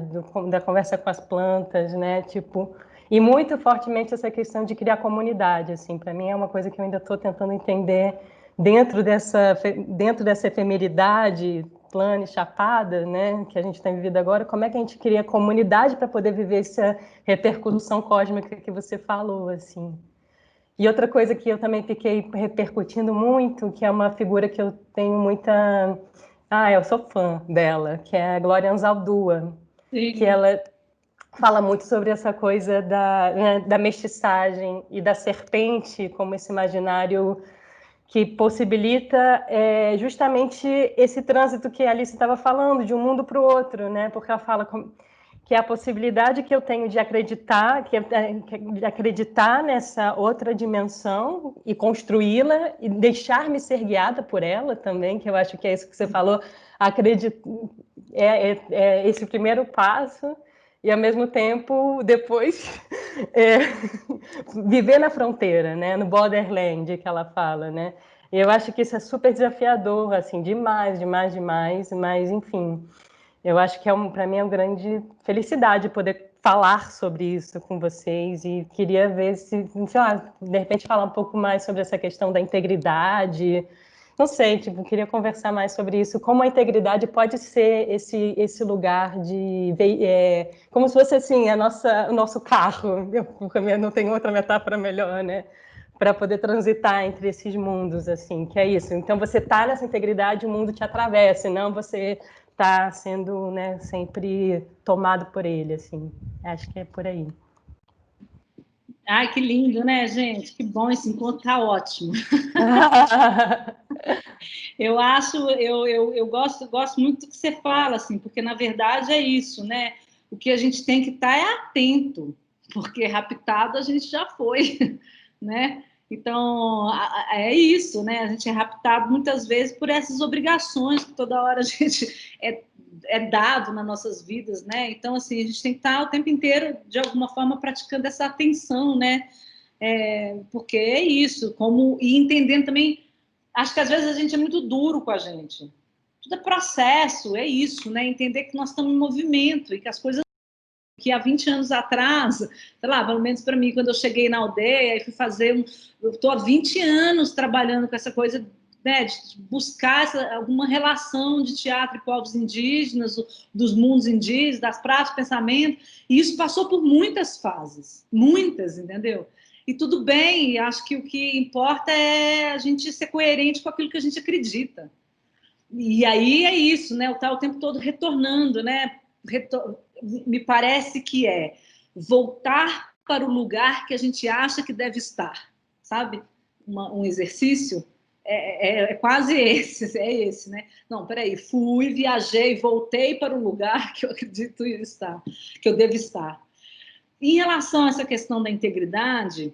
da conversa com as plantas, né? Tipo, e muito fortemente essa questão de criar comunidade, assim, para mim é uma coisa que eu ainda estou tentando entender dentro dessa efemeridade plana e chapada, né, que a gente tem vivido agora, como é que a gente cria comunidade para poder viver essa repercussão cósmica que você falou, assim. E outra coisa que eu também fiquei repercutindo muito, que é uma figura que eu tenho muita... eu sou fã dela, que é a Glória Anzaldúa, que ela fala muito sobre essa coisa da mestiçagem e da serpente como esse imaginário que possibilita justamente esse trânsito que a Alice estava falando, de um mundo para o outro, né? Porque ela fala que é a possibilidade que eu tenho de acreditar, de acreditar nessa outra dimensão e construí-la e deixar-me ser guiada por ela também, que eu acho que é isso que você falou, esse primeiro passo. E, ao mesmo tempo, depois, viver na fronteira, né? No borderland, que ela fala, né? E eu acho que isso é super desafiador, assim, demais, demais, demais, mas, enfim, eu acho que para mim é uma grande felicidade poder falar sobre isso com vocês e queria ver se, sei lá, de repente falar um pouco mais sobre essa questão da integridade. Não sei, tipo, queria conversar mais sobre isso, como a integridade pode ser esse lugar de... como se fosse, assim, o nosso carro, eu não tenho outra metáfora melhor, né? Para poder transitar entre esses mundos, assim, que é isso. Então, você está nessa integridade, o mundo te atravessa, não você está sendo, né, sempre tomado por ele, assim. Acho que é por aí. Ai, que lindo, né, gente? Que bom, esse encontro tá ótimo. Eu gosto muito do que você fala, assim, porque na verdade é isso, né? O que a gente tem que estar atento, porque raptado a gente já foi, né? Então é isso, né? A gente é raptado muitas vezes por essas obrigações que toda hora a gente é dado nas nossas vidas, né? Então, assim, a gente tem que estar o tempo inteiro, de alguma forma, praticando essa atenção, né? Porque é isso, e entendendo também, acho que às vezes a gente é muito duro com a gente. Tudo é processo, é isso, né? Entender que nós estamos em movimento e que as coisas que há 20 anos atrás, sei lá, pelo menos para mim, quando eu cheguei na aldeia e fui fazer eu estou há 20 anos trabalhando com essa coisa, né, de buscar alguma relação de teatro e povos indígenas, dos mundos indígenas, das práticas, pensamento, e isso passou por muitas fases, muitas, entendeu? E tudo bem, acho que o que importa é a gente ser coerente com aquilo que a gente acredita. E aí é isso, né? Tá o tempo todo retornando, né? Me parece que é voltar para o lugar que a gente acha que deve estar, sabe? Um exercício é quase esse, né? Não, peraí, fui, viajei, voltei para o lugar que eu acredito estar, que eu devo estar. Em relação a essa questão da integridade,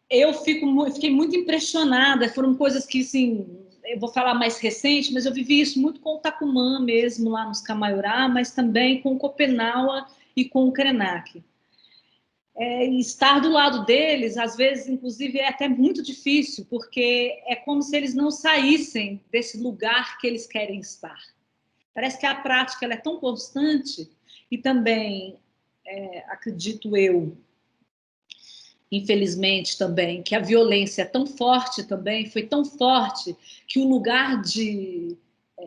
eu fiquei muito impressionada, foram coisas que, assim, eu vou falar mais recente, mas eu vivi isso muito com o Tacumã mesmo, lá nos Camaiurá, mas também com o Copenaua e com o Krenak. E estar do lado deles, às vezes, inclusive, é até muito difícil, porque é como se eles não saíssem desse lugar que eles querem estar. Parece que a prática ela é tão constante e também, acredito eu, infelizmente também, que a violência é tão forte também, foi tão forte que o lugar de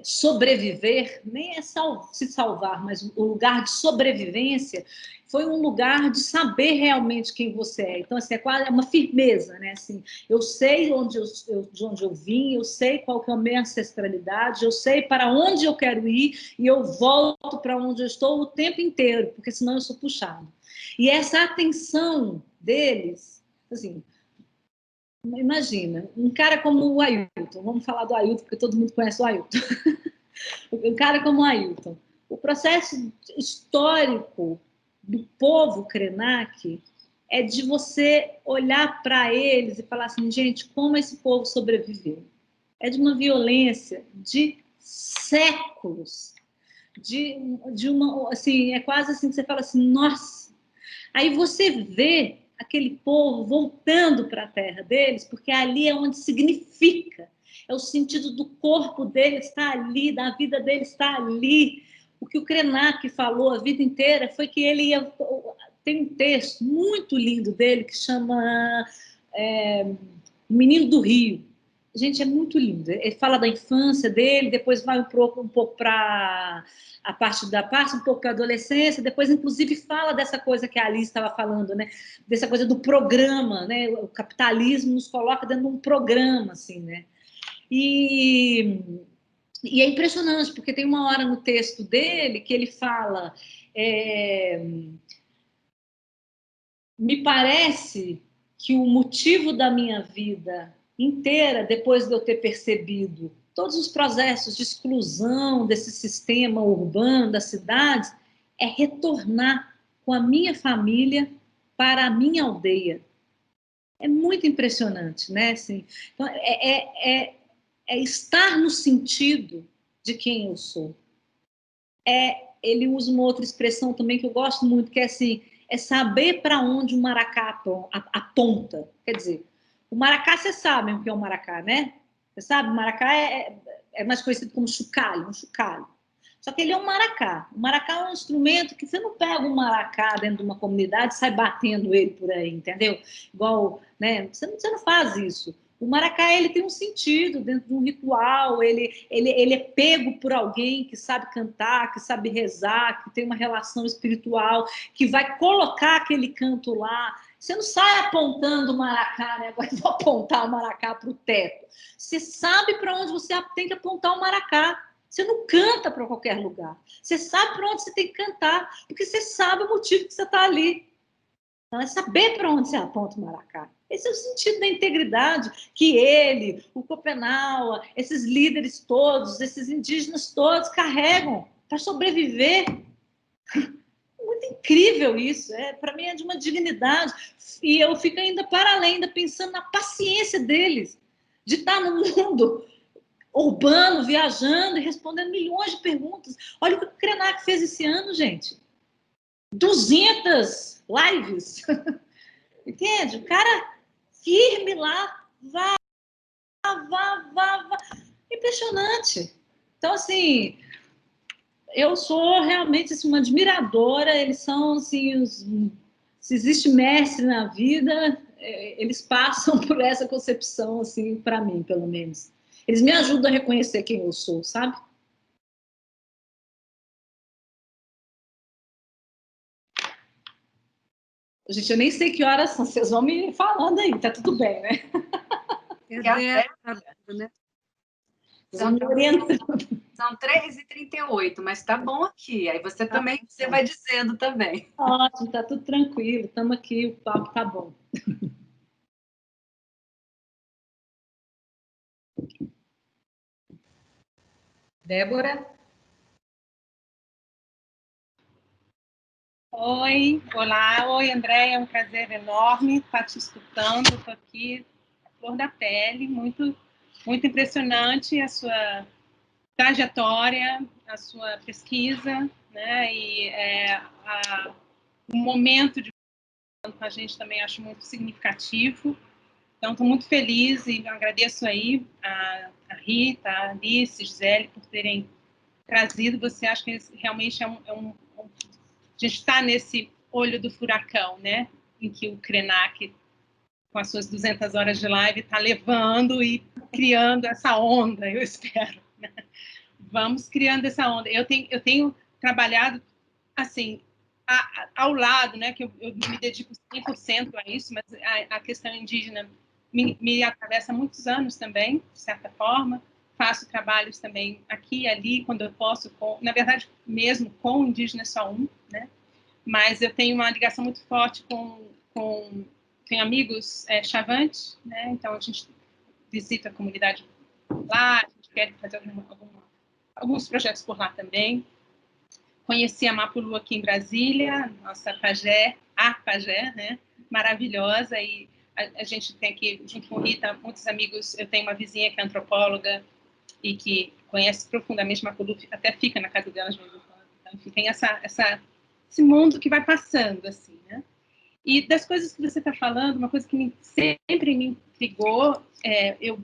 sobreviver, nem é se salvar, mas o lugar de sobrevivência foi um lugar de saber realmente quem você é. Então, assim, é quase uma firmeza, né? Assim, eu sei de onde eu vim, eu sei qual que é a minha ancestralidade, eu sei para onde eu quero ir e eu volto para onde eu estou o tempo inteiro, porque senão eu sou puxado. E essa atenção deles, assim, imagina, um cara como o Ailton, vamos falar do Ailton, porque todo mundo conhece o Ailton. Um cara como o Ailton, o processo histórico do povo Krenak é de você olhar para eles e falar assim, gente, como esse povo sobreviveu? É de uma violência de séculos, de uma, assim, é quase assim que você fala assim, nossa. Aí você vê aquele povo voltando para a terra deles, porque ali é onde significa, é o sentido do corpo deles está ali, da vida deles está ali. O que o Krenak falou a vida inteira foi que ele ia... Tem um texto muito lindo dele que chama O Menino do Rio. Gente, é muito lindo. Ele fala da infância dele, depois vai um pouco para a parte da parte, um pouco para a adolescência, depois, inclusive, fala dessa coisa que a Alice estava falando, né? Dessa coisa do programa, né? O capitalismo nos coloca dentro de um programa, assim, né? E é impressionante, porque tem uma hora no texto dele que ele fala... me parece que o motivo da minha vida inteira, depois de eu ter percebido todos os processos de exclusão desse sistema urbano, das cidades, é retornar com a minha família para a minha aldeia. É muito impressionante, né? Assim, então, é estar no sentido de quem eu sou. Ele usa uma outra expressão também que eu gosto muito, que é assim, é saber para onde o maracá aponta. Quer dizer, o maracá, vocês sabem o que é o maracá, né? Você sabe, o maracá é mais conhecido como chocalho, um chocalho. Só que ele é um maracá. O maracá é um instrumento que você não pega um maracá dentro de uma comunidade e sai batendo ele por aí, entendeu? Igual, né? Você não faz isso. O maracá, ele tem um sentido dentro de um ritual, ele é pego por alguém que sabe cantar, que sabe rezar, que tem uma relação espiritual, que vai colocar aquele canto lá. Você não sai apontando o maracá, né? Agora eu vou apontar o maracá para o teto. Você sabe para onde você tem que apontar o maracá. Você não canta para qualquer lugar. Você sabe para onde você tem que cantar, porque você sabe o motivo que você está ali. Então, é saber para onde você aponta o maracá. Esse é o sentido da integridade que ele, o Copenaua, esses líderes todos, esses indígenas todos carregam para sobreviver. Muito incrível isso. Para mim é de uma dignidade. E eu fico ainda para além, ainda pensando na paciência deles de estar no mundo urbano, viajando e respondendo milhões de perguntas. Olha o que o Krenak fez esse ano, gente. 200 lives. Entende? O cara firme lá, vá. Impressionante. Então, assim, eu sou realmente assim, uma admiradora. Eles são, assim, se existe mestre na vida, eles passam por essa concepção, assim, para mim, pelo menos. Eles me ajudam a reconhecer quem eu sou, sabe? Gente, eu nem sei que horas são, vocês vão me falando aí, tá tudo bem, né? Né? São 3h38, mas tá bom aqui. Aí você também você vai dizendo também. Ótimo, tá tudo tranquilo, estamos aqui, o papo tá bom. Débora? Oi, olá, oi Andréia, é um prazer enorme estar te escutando, estou aqui, à flor da pele, muito impressionante a sua trajetória, a sua pesquisa, né, e o momento de com a gente também acho muito significativo, então estou muito feliz e agradeço aí a Rita, a Alice, Gisele por terem trazido você, acho que realmente a gente está nesse olho do furacão, né? Em que o Krenak, com as suas 200 horas de live, está levando e criando essa onda, eu espero. Né? Vamos criando essa onda. Eu tenho trabalhado, assim, ao lado, né? Que eu me dedico 100% a isso, mas a questão indígena me atravessa há muitos anos também, de certa forma. Faço trabalhos também aqui e ali, quando eu posso, na verdade, mesmo com o Indígena Só Um, né? Mas eu tenho uma ligação muito forte tenho amigos chavantes, né? Então a gente visita a comunidade lá, a gente quer fazer alguns projetos por lá também. Conheci a Mapulu aqui em Brasília, nossa pajé, né? Maravilhosa, e a gente tem aqui, junto com Rita, muitos amigos. Eu tenho uma vizinha que é antropóloga e que conhece profundamente Mapulu, até fica na casa dela de vez em quando. Então, enfim, tem esse mundo que vai passando, assim, né? E das coisas que você está falando, uma coisa que sempre me intrigou,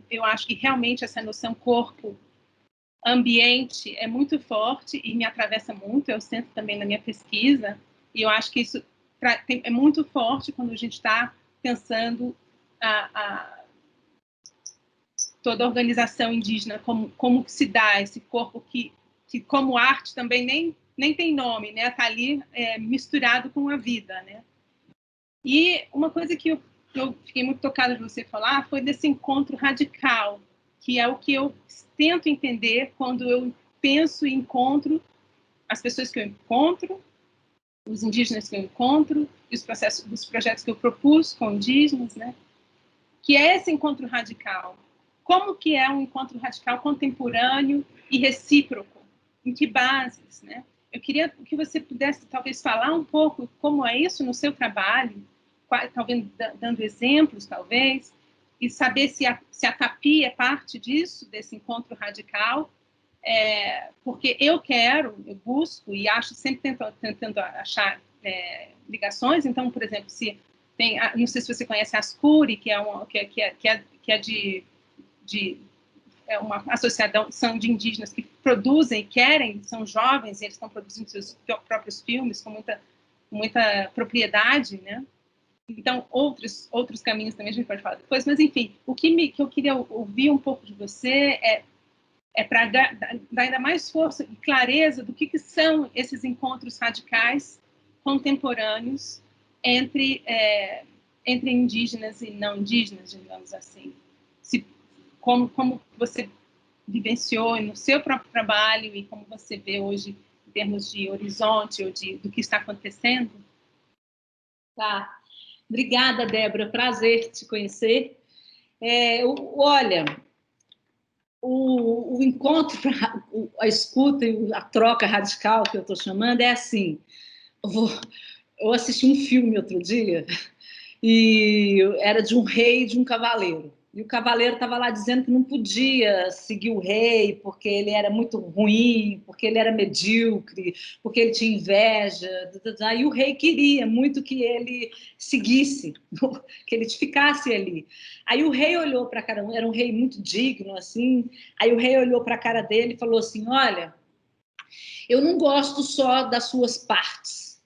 eu acho que realmente essa noção corpo-ambiente é muito forte e me atravessa muito, eu sinto também na minha pesquisa, e eu acho que isso é muito forte quando a gente está pensando toda a organização indígena, como se dá esse corpo que como arte também nem tem nome, né? Está ali misturado com a vida, né? E uma coisa que eu fiquei muito tocada de você falar foi desse encontro radical, que é o que eu tento entender quando eu penso e encontro as pessoas que eu encontro, os indígenas que eu encontro, e os projetos que eu propus com indígenas, né? Que é esse encontro radical. Como que é um encontro radical contemporâneo e recíproco? Em que bases, né? Eu queria que você pudesse, talvez, falar um pouco como é isso no seu trabalho, talvez dando exemplos, talvez, e saber se a Tapi é parte disso, desse encontro radical, porque eu busco e acho, sempre tentando achar ligações. Então, por exemplo, se tem, não sei se você conhece a Ascuri, que é uma associação de indígenas que produzem, são jovens, e eles estão produzindo seus próprios filmes com muita propriedade, né? Então, outros caminhos também a gente pode falar depois, mas, enfim, o que eu queria ouvir um pouco de você é para dar ainda mais força e clareza do que são esses encontros radicais contemporâneos entre indígenas e não indígenas, digamos assim. Como você vivenciou no seu próprio trabalho e como você vê hoje em termos de horizonte ou do que está acontecendo? Tá. Obrigada, Débora. Prazer te conhecer. Olha, o encontro, a escuta e a troca radical que eu estou chamando é assim. Eu assisti um filme outro dia e era de um rei e de um cavaleiro. E o cavaleiro estava lá dizendo que não podia seguir o rei porque ele era muito ruim, porque ele era medíocre, porque ele tinha inveja. E o rei queria muito que ele seguisse, que ele ficasse ali. Aí o rei olhou para a cara, era um rei muito digno, assim. Aí o rei olhou para a cara dele e falou assim: olha, eu não gosto só das suas partes.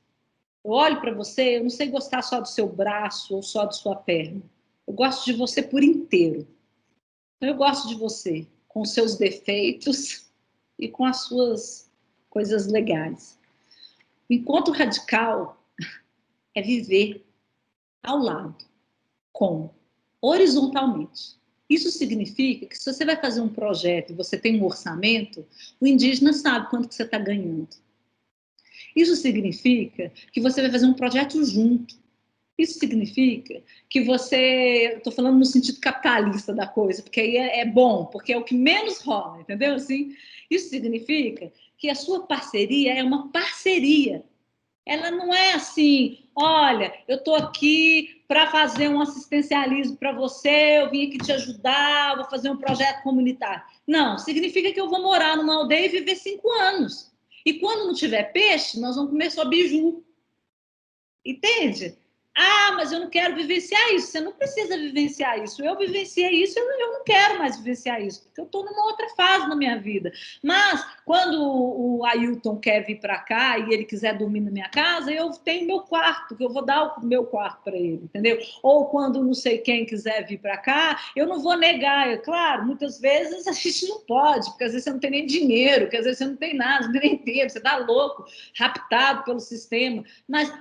Eu olho para você, eu não sei gostar só do seu braço ou só da sua perna. Eu gosto de você por inteiro. Então, eu gosto de você com os seus defeitos e com as suas coisas legais. O encontro radical é viver ao lado, horizontalmente. Isso significa que se você vai fazer um projeto e você tem um orçamento, o indígena sabe quanto que você está ganhando. Isso significa que você vai fazer um projeto junto. Isso significa que você... Estou falando no sentido capitalista da coisa, porque aí é bom, porque é o que menos rola, entendeu? Assim, isso significa que a sua parceria é uma parceria. Ela não é assim, olha, eu estou aqui para fazer um assistencialismo para você, eu vim aqui te ajudar, vou fazer um projeto comunitário. Não, significa que eu vou morar numa aldeia e viver 5 anos. E quando não tiver peixe, nós vamos comer só biju. Entende? Ah, mas eu não quero vivenciar isso. Você não precisa vivenciar isso. Eu vivenciei isso, eu não quero mais vivenciar isso, porque eu estou numa outra fase na minha vida. Mas, quando o Ailton quer vir para cá e ele quiser dormir na minha casa, eu tenho meu quarto, que eu vou dar o meu quarto para ele, entendeu? Ou quando não sei quem quiser vir para cá, eu não vou negar. Claro, muitas vezes a gente não pode, porque às vezes você não tem nem dinheiro, porque às vezes você não tem nada, não tem nem tempo, você está louco, raptado pelo sistema. Mas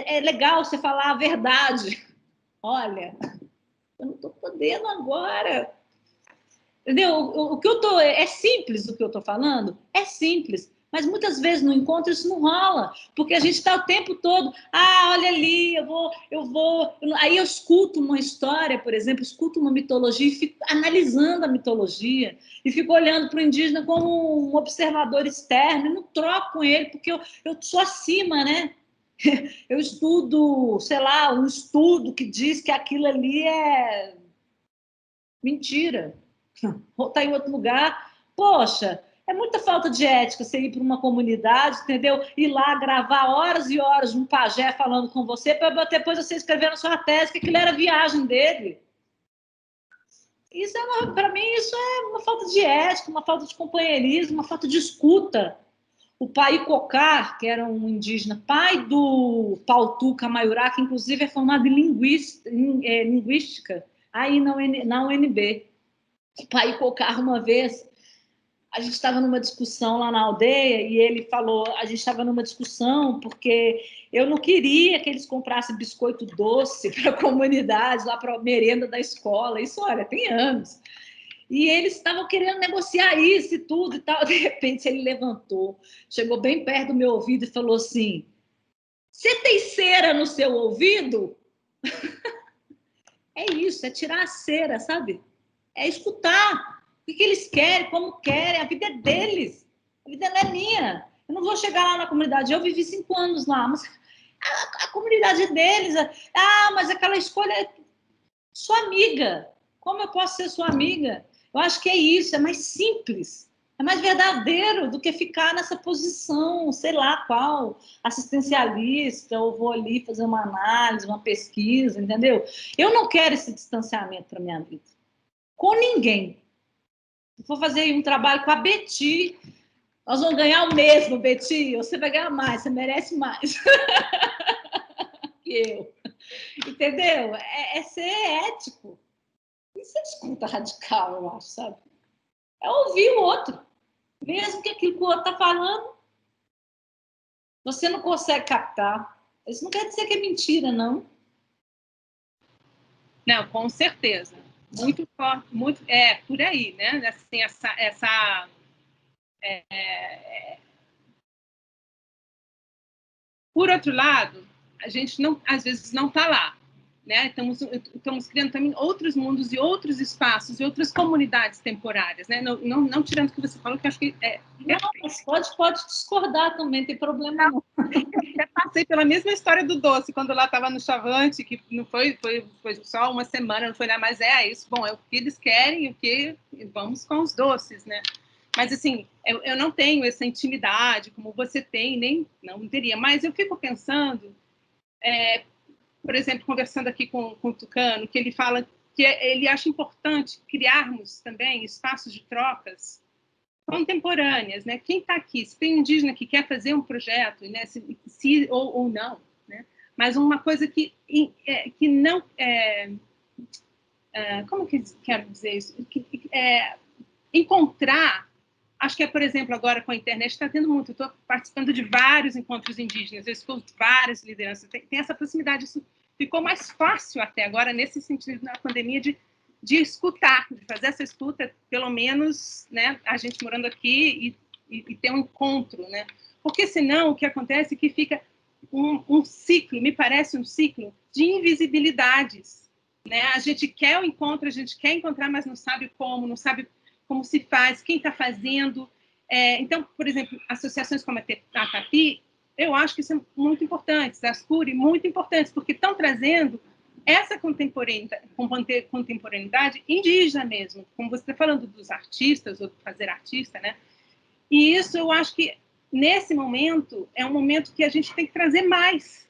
é legal você falar a verdade. Olha, eu não estou podendo agora. Entendeu? O que eu tô é simples o que eu estou falando? É simples. Mas muitas vezes no encontro isso não rola, porque a gente está o tempo todo, olha ali, eu vou. Aí eu escuto uma história, por exemplo, escuto uma mitologia e fico analisando a mitologia e fico olhando para o indígena como um observador externo e não troco com ele, porque eu sou acima, né? Eu estudo, sei lá, um estudo que diz que aquilo ali é mentira. Ou está em outro lugar. Poxa, é muita falta de ética você ir para uma comunidade, entendeu? Ir lá gravar horas e horas de um pajé falando com você para depois você escrever na sua tese que aquilo era viagem dele. Isso para mim, isso é uma falta de ética, uma falta de companheirismo, uma falta de escuta. O Pai Cocar, que era um indígena, pai do Pautu Camaiurá, que inclusive é formado em linguística, aí na UNB. O Pai Cocar, uma vez, a gente estava numa discussão lá na aldeia e ele falou, a gente estava numa discussão porque eu não queria que eles comprassem biscoito doce para a comunidade, lá para a merenda da escola. Isso, olha, tem anos. E eles estavam querendo negociar isso e tudo e tal. De repente, ele levantou, chegou bem perto do meu ouvido e falou assim, você tem cera no seu ouvido? É isso, é tirar a cera, sabe? É escutar o que eles querem, como querem, a vida é deles. A vida não é minha. Eu não vou chegar lá na comunidade, eu vivi 5 anos lá, mas a comunidade é deles. Mas aquela escolha é sua amiga. Como eu posso ser sua amiga? Eu acho que é isso, é mais simples, é mais verdadeiro do que ficar nessa posição, sei lá qual, assistencialista, ou vou ali fazer uma análise, uma pesquisa, entendeu? Eu não quero esse distanciamento para minha vida, com ninguém. Se for fazer um trabalho com a Betty, nós vamos ganhar o mesmo, Betty, você vai ganhar mais, você merece mais que eu, entendeu? É ser ético. Isso é escuta radical, eu acho, sabe? É ouvir o outro. Mesmo que aquilo que o outro está falando, você não consegue captar. Isso não quer dizer que é mentira, não. Não, com certeza. Muito forte, muito, por aí, né? Assim, Por outro lado, a gente não, às vezes não está lá. Né? Estamos criando também outros mundos e outros espaços e outras comunidades temporárias, né? Não tirando o que você falou, que acho que não, mas pode discordar também, não tem problema não. Eu passei pela mesma história do doce, quando lá estava no Chavante, que não foi só uma semana, não foi nada, mas é isso. Bom, é o que eles querem, vamos com os doces, né? Mas, assim, eu não tenho essa intimidade como você tem, nem não teria. Mas eu fico pensando... por exemplo, conversando aqui com o Tucano, que ele fala que ele acha importante criarmos também espaços de trocas contemporâneas, né? Quem está aqui, se tem um indígena que quer fazer um projeto, né? ou não, né? Mas uma coisa que não como que quero dizer isso? Encontrar, acho que por exemplo, agora com a internet está tendo muito, estou participando de vários encontros indígenas, eu escuto várias lideranças, tem essa proximidade, isso ficou mais fácil até agora, nesse sentido, na pandemia, de escutar, de fazer essa escuta, pelo menos, né, a gente morando aqui e ter um encontro, né? Porque senão o que acontece é que fica um ciclo, me parece um ciclo de invisibilidades, né? A gente quer o encontro, a gente quer encontrar, mas não sabe como se faz, quem está fazendo. Então, por exemplo, associações como a TAPI, eu acho que são muito importantes, as CURI, muito importantes, porque estão trazendo essa contemporaneidade indígena mesmo, como você está falando dos artistas, ou do fazer artista, né? E isso eu acho que, nesse momento, é um momento que a gente tem que trazer mais.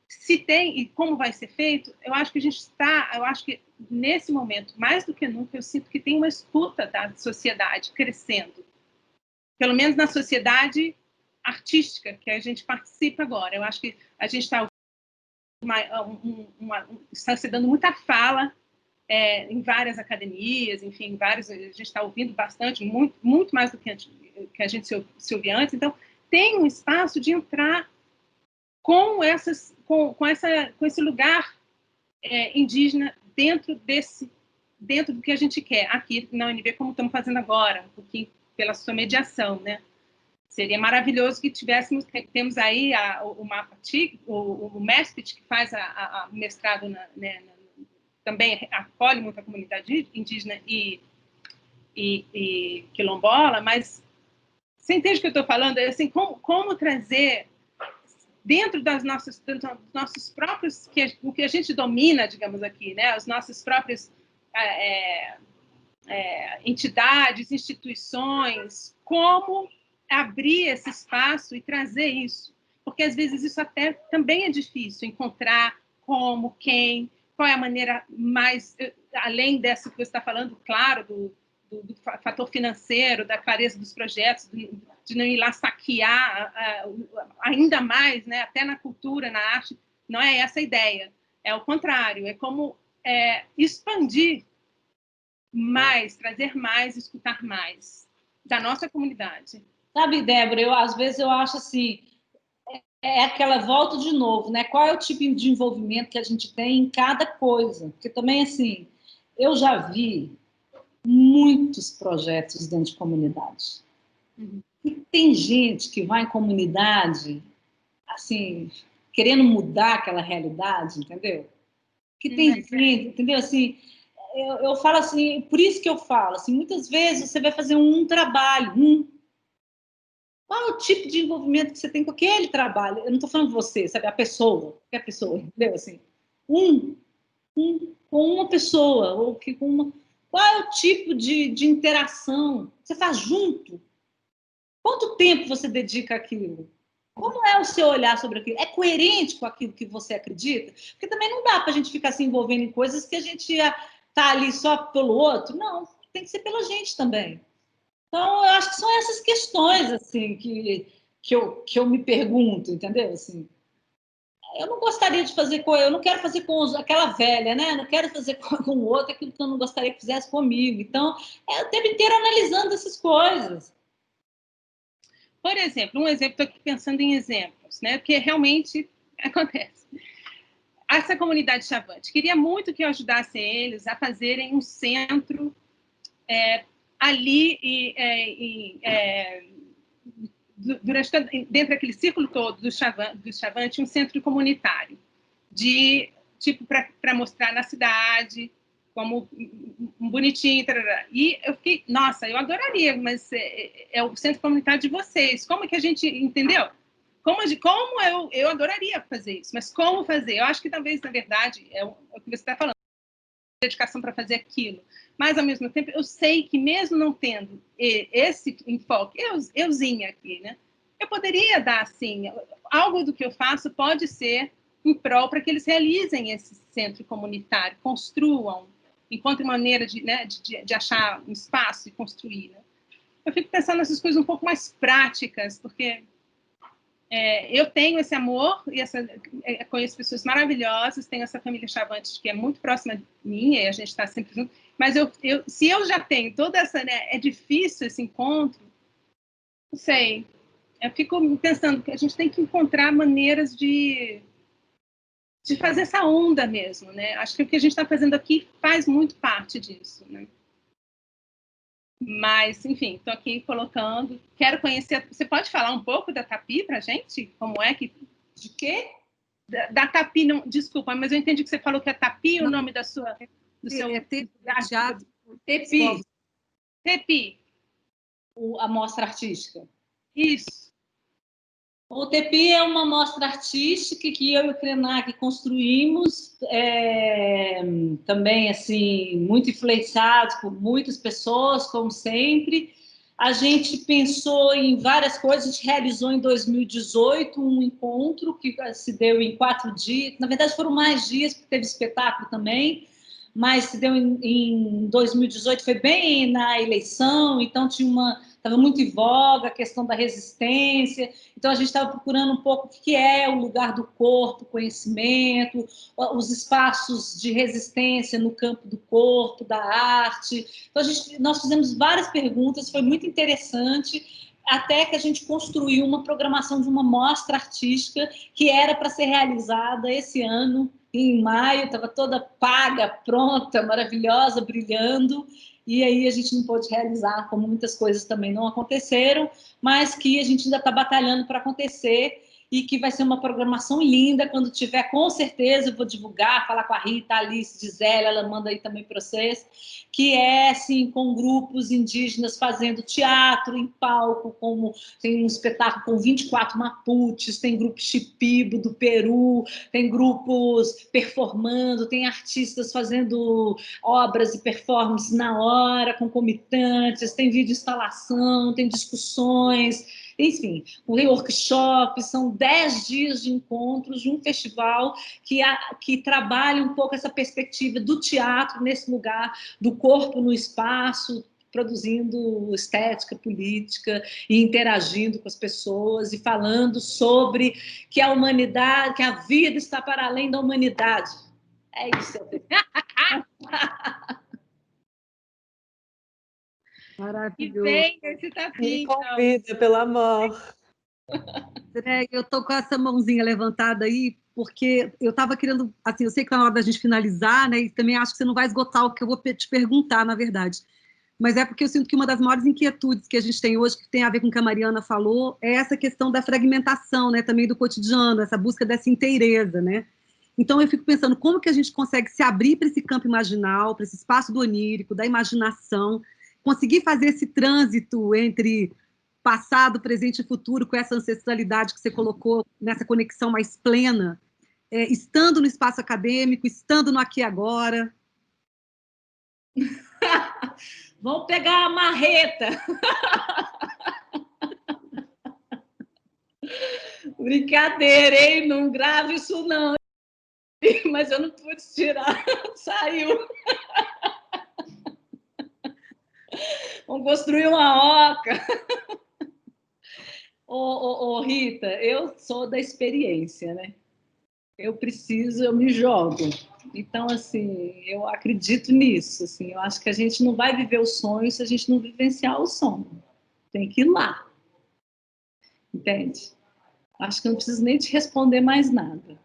Se tem e como vai ser feito, eu acho que nesse momento, mais do que nunca, eu sinto que tem uma escuta da sociedade crescendo. Pelo menos na sociedade artística que a gente participa agora. Eu acho que a gente está se dando muita fala em várias academias, enfim, a gente está ouvindo bastante, muito mais do que a gente se ouvia antes. Então, tem um espaço de entrar com esse lugar indígena dentro do que a gente quer, aqui na UNB, como estamos fazendo agora, um pouquinho pela sua mediação, né? Seria maravilhoso que temos aí o MAPATI, o MESPIT, que faz o mestrado, também acolhe muita comunidade indígena e quilombola, mas você entende o que eu estou falando? Assim, como trazer dentro dos nossos próprios, o que a gente domina, digamos aqui, né? Os nossos próprios entidades, instituições, como abrir esse espaço e trazer isso. Porque, às vezes, isso até também é difícil, encontrar como, quem, qual é a maneira mais, além dessa que você está falando, claro, do fator financeiro, da clareza dos projetos, de não ir lá saquear ainda mais, né, até na cultura, na arte, não é essa a ideia. É o contrário, é como expandir mais, trazer mais, escutar mais da nossa comunidade. Sabe, Débora, às vezes eu acho assim, aquela volta de novo, né? Qual é o tipo de envolvimento que a gente tem em cada coisa? Porque também, assim, eu já vi muitos projetos dentro de comunidade. E tem gente que vai em comunidade, assim, querendo mudar aquela realidade, entendeu? Que tem gente, entendeu? Assim, eu falo assim, por isso que eu falo, assim, muitas vezes você vai fazer um trabalho, qual é o tipo de envolvimento que você tem com aquele trabalho? Eu não estou falando de você, sabe? A pessoa, qualquer pessoa, entendeu? Assim, com uma pessoa, ou que com uma... Qual é o tipo de interação? Você faz junto? Quanto tempo você dedica àquilo? Como é o seu olhar sobre aquilo? É coerente com aquilo que você acredita? Porque também não dá para a gente ficar se envolvendo em coisas que a gente está ali só pelo outro. Não, tem que ser pela gente também. Então, eu acho que são essas questões assim, que eu me pergunto, entendeu? Assim, eu não gostaria de fazer eu não quero fazer com aquela velha, né? Eu não quero fazer com o outro aquilo que eu não gostaria que fizesse comigo. Então, o tempo inteiro analisando essas coisas. Por exemplo, estou aqui pensando em exemplos, né? Porque realmente acontece. Essa comunidade Chavante, queria muito que eu ajudasse eles a fazerem um centro ali dentro daquele círculo todo do Chavante, um centro comunitário de tipo para mostrar na cidade como um bonitinho, tarará. E eu fiquei, nossa, eu adoraria, mas é o centro comunitário de vocês. Como que a gente entendeu? Como eu adoraria fazer isso, mas como fazer? Eu acho que talvez, na verdade, é o que você está falando, dedicação para fazer aquilo. Mas, ao mesmo tempo, eu sei que mesmo não tendo esse enfoque, euzinha aqui, né? Eu poderia dar, assim, algo do que eu faço pode ser em prol para que eles realizem esse centro comunitário, construam, encontrem maneira de achar um espaço e construir, né? Eu fico pensando nessas coisas um pouco mais práticas, porque eu tenho esse amor e conheço pessoas maravilhosas, tenho essa família Chavante que é muito próxima de mim e a gente está sempre junto, mas se eu já tenho toda essa, né, é difícil esse encontro, não sei, eu fico pensando que a gente tem que encontrar maneiras de fazer essa onda mesmo, né? Acho que o que a gente está fazendo aqui faz muito parte disso, né? Mas, enfim, estou aqui colocando. Quero conhecer. Você pode falar um pouco da TAPI para a gente? Como é que De quê? Da Tapi, não, desculpa, mas eu entendi que você falou que é Tapi o nome do seu... Teatro. Tepi. Tepi. A mostra artística. Isso. O Tepi é uma mostra artística que eu e o Krenak construímos, também assim, muito influenciados por muitas pessoas, como sempre. A gente pensou em várias coisas, a gente realizou em 2018 um encontro que se deu em 4 dias, na verdade foram mais dias, porque teve espetáculo também, mas se deu em 2018, foi bem na eleição, então estava muito em voga a questão da resistência, então a gente estava procurando um pouco o que é o lugar do corpo, conhecimento, os espaços de resistência no campo do corpo, da arte. Então nós fizemos várias perguntas, foi muito interessante, até que a gente construiu uma programação de uma mostra artística que era para ser realizada esse ano, em maio, estava toda paga, pronta, maravilhosa, brilhando, e aí a gente não pôde realizar, como muitas coisas também não aconteceram, mas que a gente ainda está batalhando para acontecer, e que vai ser uma programação linda, quando tiver, com certeza, eu vou divulgar, falar com a Rita, a Alice, Gisele, ela manda aí também para vocês, que é, assim, com grupos indígenas fazendo teatro em palco, como tem um espetáculo com 24 Mapuches, tem grupo Shipibo do Peru, tem grupos performando, tem artistas fazendo obras e performances na hora, concomitantes, tem vídeo instalação, tem discussões, enfim, tem workshops, são 10 dias de encontros de um festival que trabalha um pouco essa perspectiva do teatro nesse lugar, do corpo no espaço, produzindo estética, política, e interagindo com as pessoas, e falando sobre que a humanidade, que a vida está para além da humanidade. É isso. Maravilhoso. E vem esse Tapi, Me convida, pelo amor. André, eu estou com essa mãozinha levantada aí, porque eu estava querendo, assim, eu sei que está na hora da gente finalizar, né, e também acho que você não vai esgotar o que eu vou te perguntar, na verdade, mas é porque eu sinto que uma das maiores inquietudes que a gente tem hoje, que tem a ver com o que a Mariana falou, é essa questão da fragmentação, né, também do cotidiano, essa busca dessa inteireza, né. Então eu fico pensando como que a gente consegue se abrir para esse campo imaginal, para esse espaço do onírico, da imaginação, conseguir fazer esse trânsito entre passado, presente e futuro, com essa ancestralidade que você colocou nessa conexão mais plena, estando no espaço acadêmico, estando no aqui e agora. Vamos pegar a marreta. Brincadeira, hein? Não grave isso, não. Mas eu não pude tirar. Saiu. Vamos construir uma oca. Ô, Rita, eu sou da experiência, né? Eu me jogo. Então, assim, eu acredito nisso. Assim, eu acho que a gente não vai viver o sonho se a gente não vivenciar o sonho. Tem que ir lá. Entende? Acho que eu não preciso nem te responder mais nada.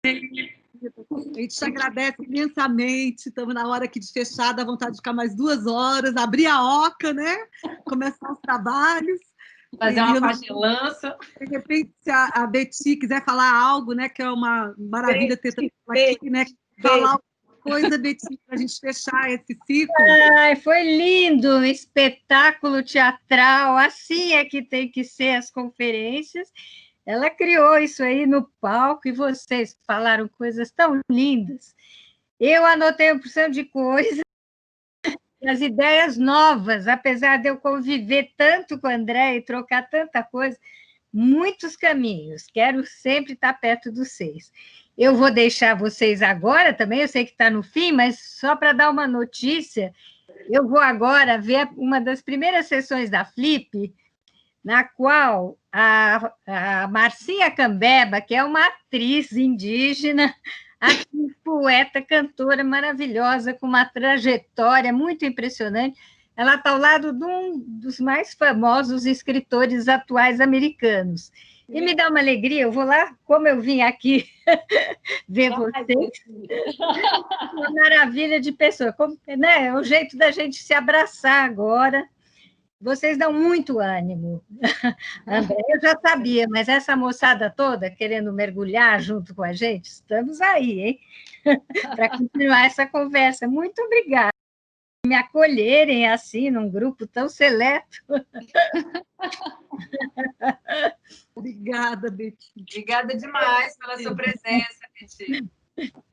A gente te agradece imensamente, estamos na hora aqui de fechar, dá vontade de ficar mais 2 horas, abrir a oca, né? Começar os trabalhos. Fazer uma pagelança. De repente, se a Betty quiser falar algo, né? Que é uma maravilha ter aqui, né? Falar alguma coisa, Betty, para a gente fechar esse ciclo. Ai, foi lindo, um espetáculo teatral, assim é que tem que ser as conferências. Ela criou isso aí no palco e vocês falaram coisas tão lindas. Eu anotei uma porção de coisas, as ideias novas, apesar de eu conviver tanto com o André e trocar tanta coisa, muitos caminhos. Quero sempre estar perto dos vocês. Eu vou deixar vocês agora também, eu sei que está no fim, mas só para dar uma notícia, eu vou agora ver uma das primeiras sessões da Flip, na qual a Marcinha Cambeba, que é uma atriz indígena, atriz, poeta, cantora maravilhosa, com uma trajetória muito impressionante, ela está ao lado de um dos mais famosos escritores atuais americanos. E me dá uma alegria, eu vou lá, como eu vim aqui ver vocês, uma maravilha de pessoa, como, né, é o jeito da gente se abraçar agora. Vocês dão muito ânimo. André, eu já sabia, mas essa moçada toda querendo mergulhar junto com a gente, estamos aí, hein? Para continuar essa conversa. Muito obrigada por me acolherem assim, num grupo tão seleto. Obrigada, Betina. Obrigada demais pela sua presença, Betina.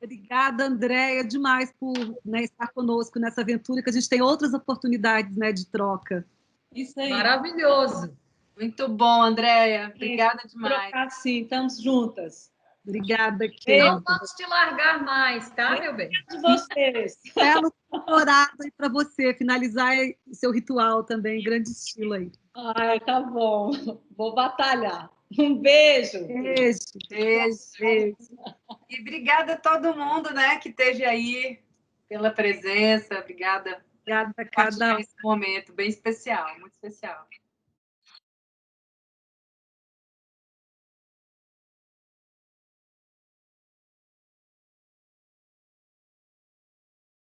Obrigada, Andréia, demais por, né, estar conosco nessa aventura, que a gente tem outras oportunidades, né, de troca. Isso aí. Maravilhoso. Muito bom, Andréia. Obrigada demais. Trocar sim, estamos juntas. Obrigada, Ken. Não vamos te largar mais, tá, meu bem? De vocês. Belo temporada aí para você finalizar o seu ritual também, grande estilo aí. Ai, tá bom. Vou batalhar. Um beijo. Beijo. Beijo. Beijo. E obrigada a todo mundo, né, que esteve aí pela presença. Obrigada. Obrigada a cada esse momento bem especial, muito especial.